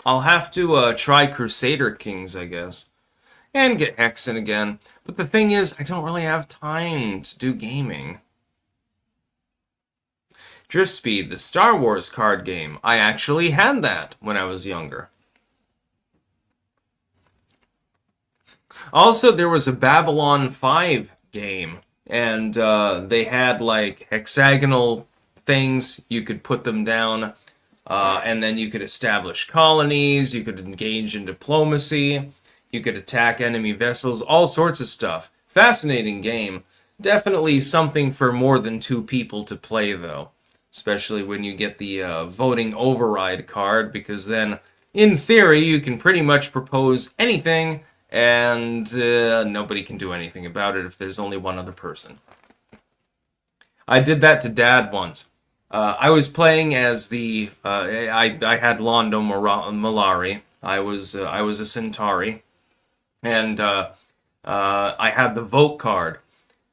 I'll have to try Crusader Kings, I guess, and get Hexen again. But the thing is, I don't really have time to do gaming. Drift Speed, the Star Wars card game. I actually had that when I was younger. Also, there was a Babylon 5 game, and they had like hexagonal things. You could put them down, and then you could establish colonies, you could engage in diplomacy, you could attack enemy vessels, all sorts of stuff. Fascinating game. Definitely something for more than 2 people to play, though. Especially when you get the voting override card, because then, in theory, you can pretty much propose anything, and nobody can do anything about it if there's only one other person. I did that to Dad once. I was playing as the... I had Londo Malari. I was a Centauri. And I had the vote card.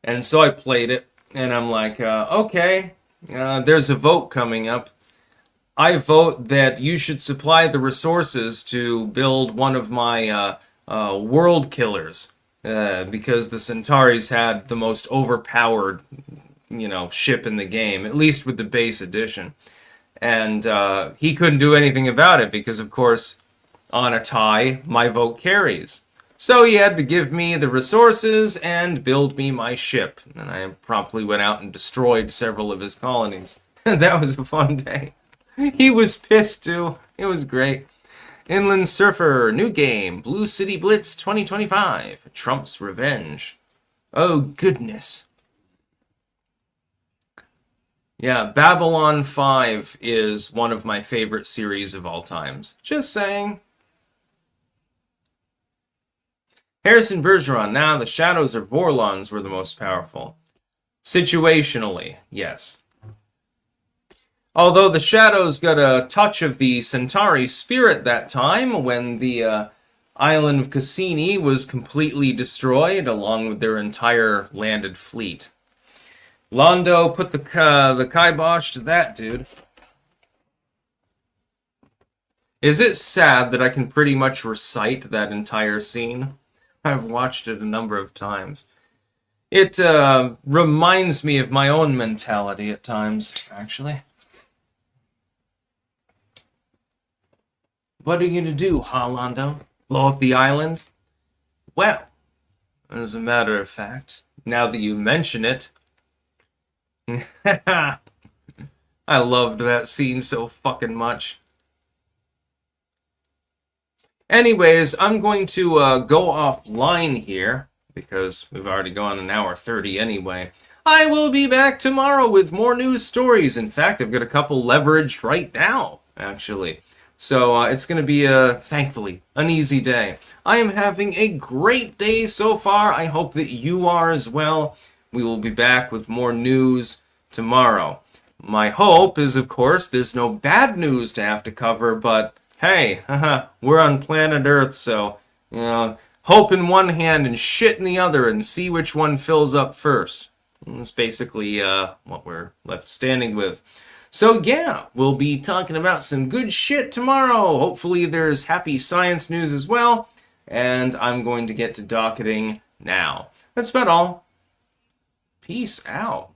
And so I played it, and I'm like, okay... there's a vote coming up. I vote that you should supply the resources to build one of my world killers, because the Centauris had the most overpowered, ship in the game, at least with the base edition. And he couldn't do anything about it because, of course, on a tie, my vote carries. So he had to give me the resources and build me my ship. And I promptly went out and destroyed several of his colonies. That was a fun day. He was pissed too. It was great. Inland Surfer, new game, Blue City Blitz 2025, Trump's Revenge. Oh, goodness. Yeah, Babylon 5 is one of my favorite series of all times. Just saying. Harrison Bergeron, now the Shadows or Vorlons were the most powerful. Situationally, yes. Although the Shadows got a touch of the Centauri spirit that time when the island of Cassini was completely destroyed along with their entire landed fleet. Londo put the kibosh to that, dude. Is it sad that I can pretty much recite that entire scene? I've watched it a number of times. It reminds me of my own mentality at times, actually. What are you going to do, Londo? Blow up the island? Well, as a matter of fact, now that you mention it, I loved that scene so fucking much. Anyways, I'm going to go offline here, because we've already gone an hour 30 anyway. I will be back tomorrow with more news stories. In fact, I've got a couple leveraged right now, actually. So it's going to be, thankfully, an easy day. I am having a great day so far. I hope that you are as well. We will be back with more news tomorrow. My hope is, of course, there's no bad news to have to cover, but... hey, we're on planet Earth, so, hope in one hand and shit in the other and see which one fills up first. And that's basically what we're left standing with. So yeah, we'll be talking about some good shit tomorrow. Hopefully there's happy science news as well. And I'm going to get to docketing now. That's about all. Peace out.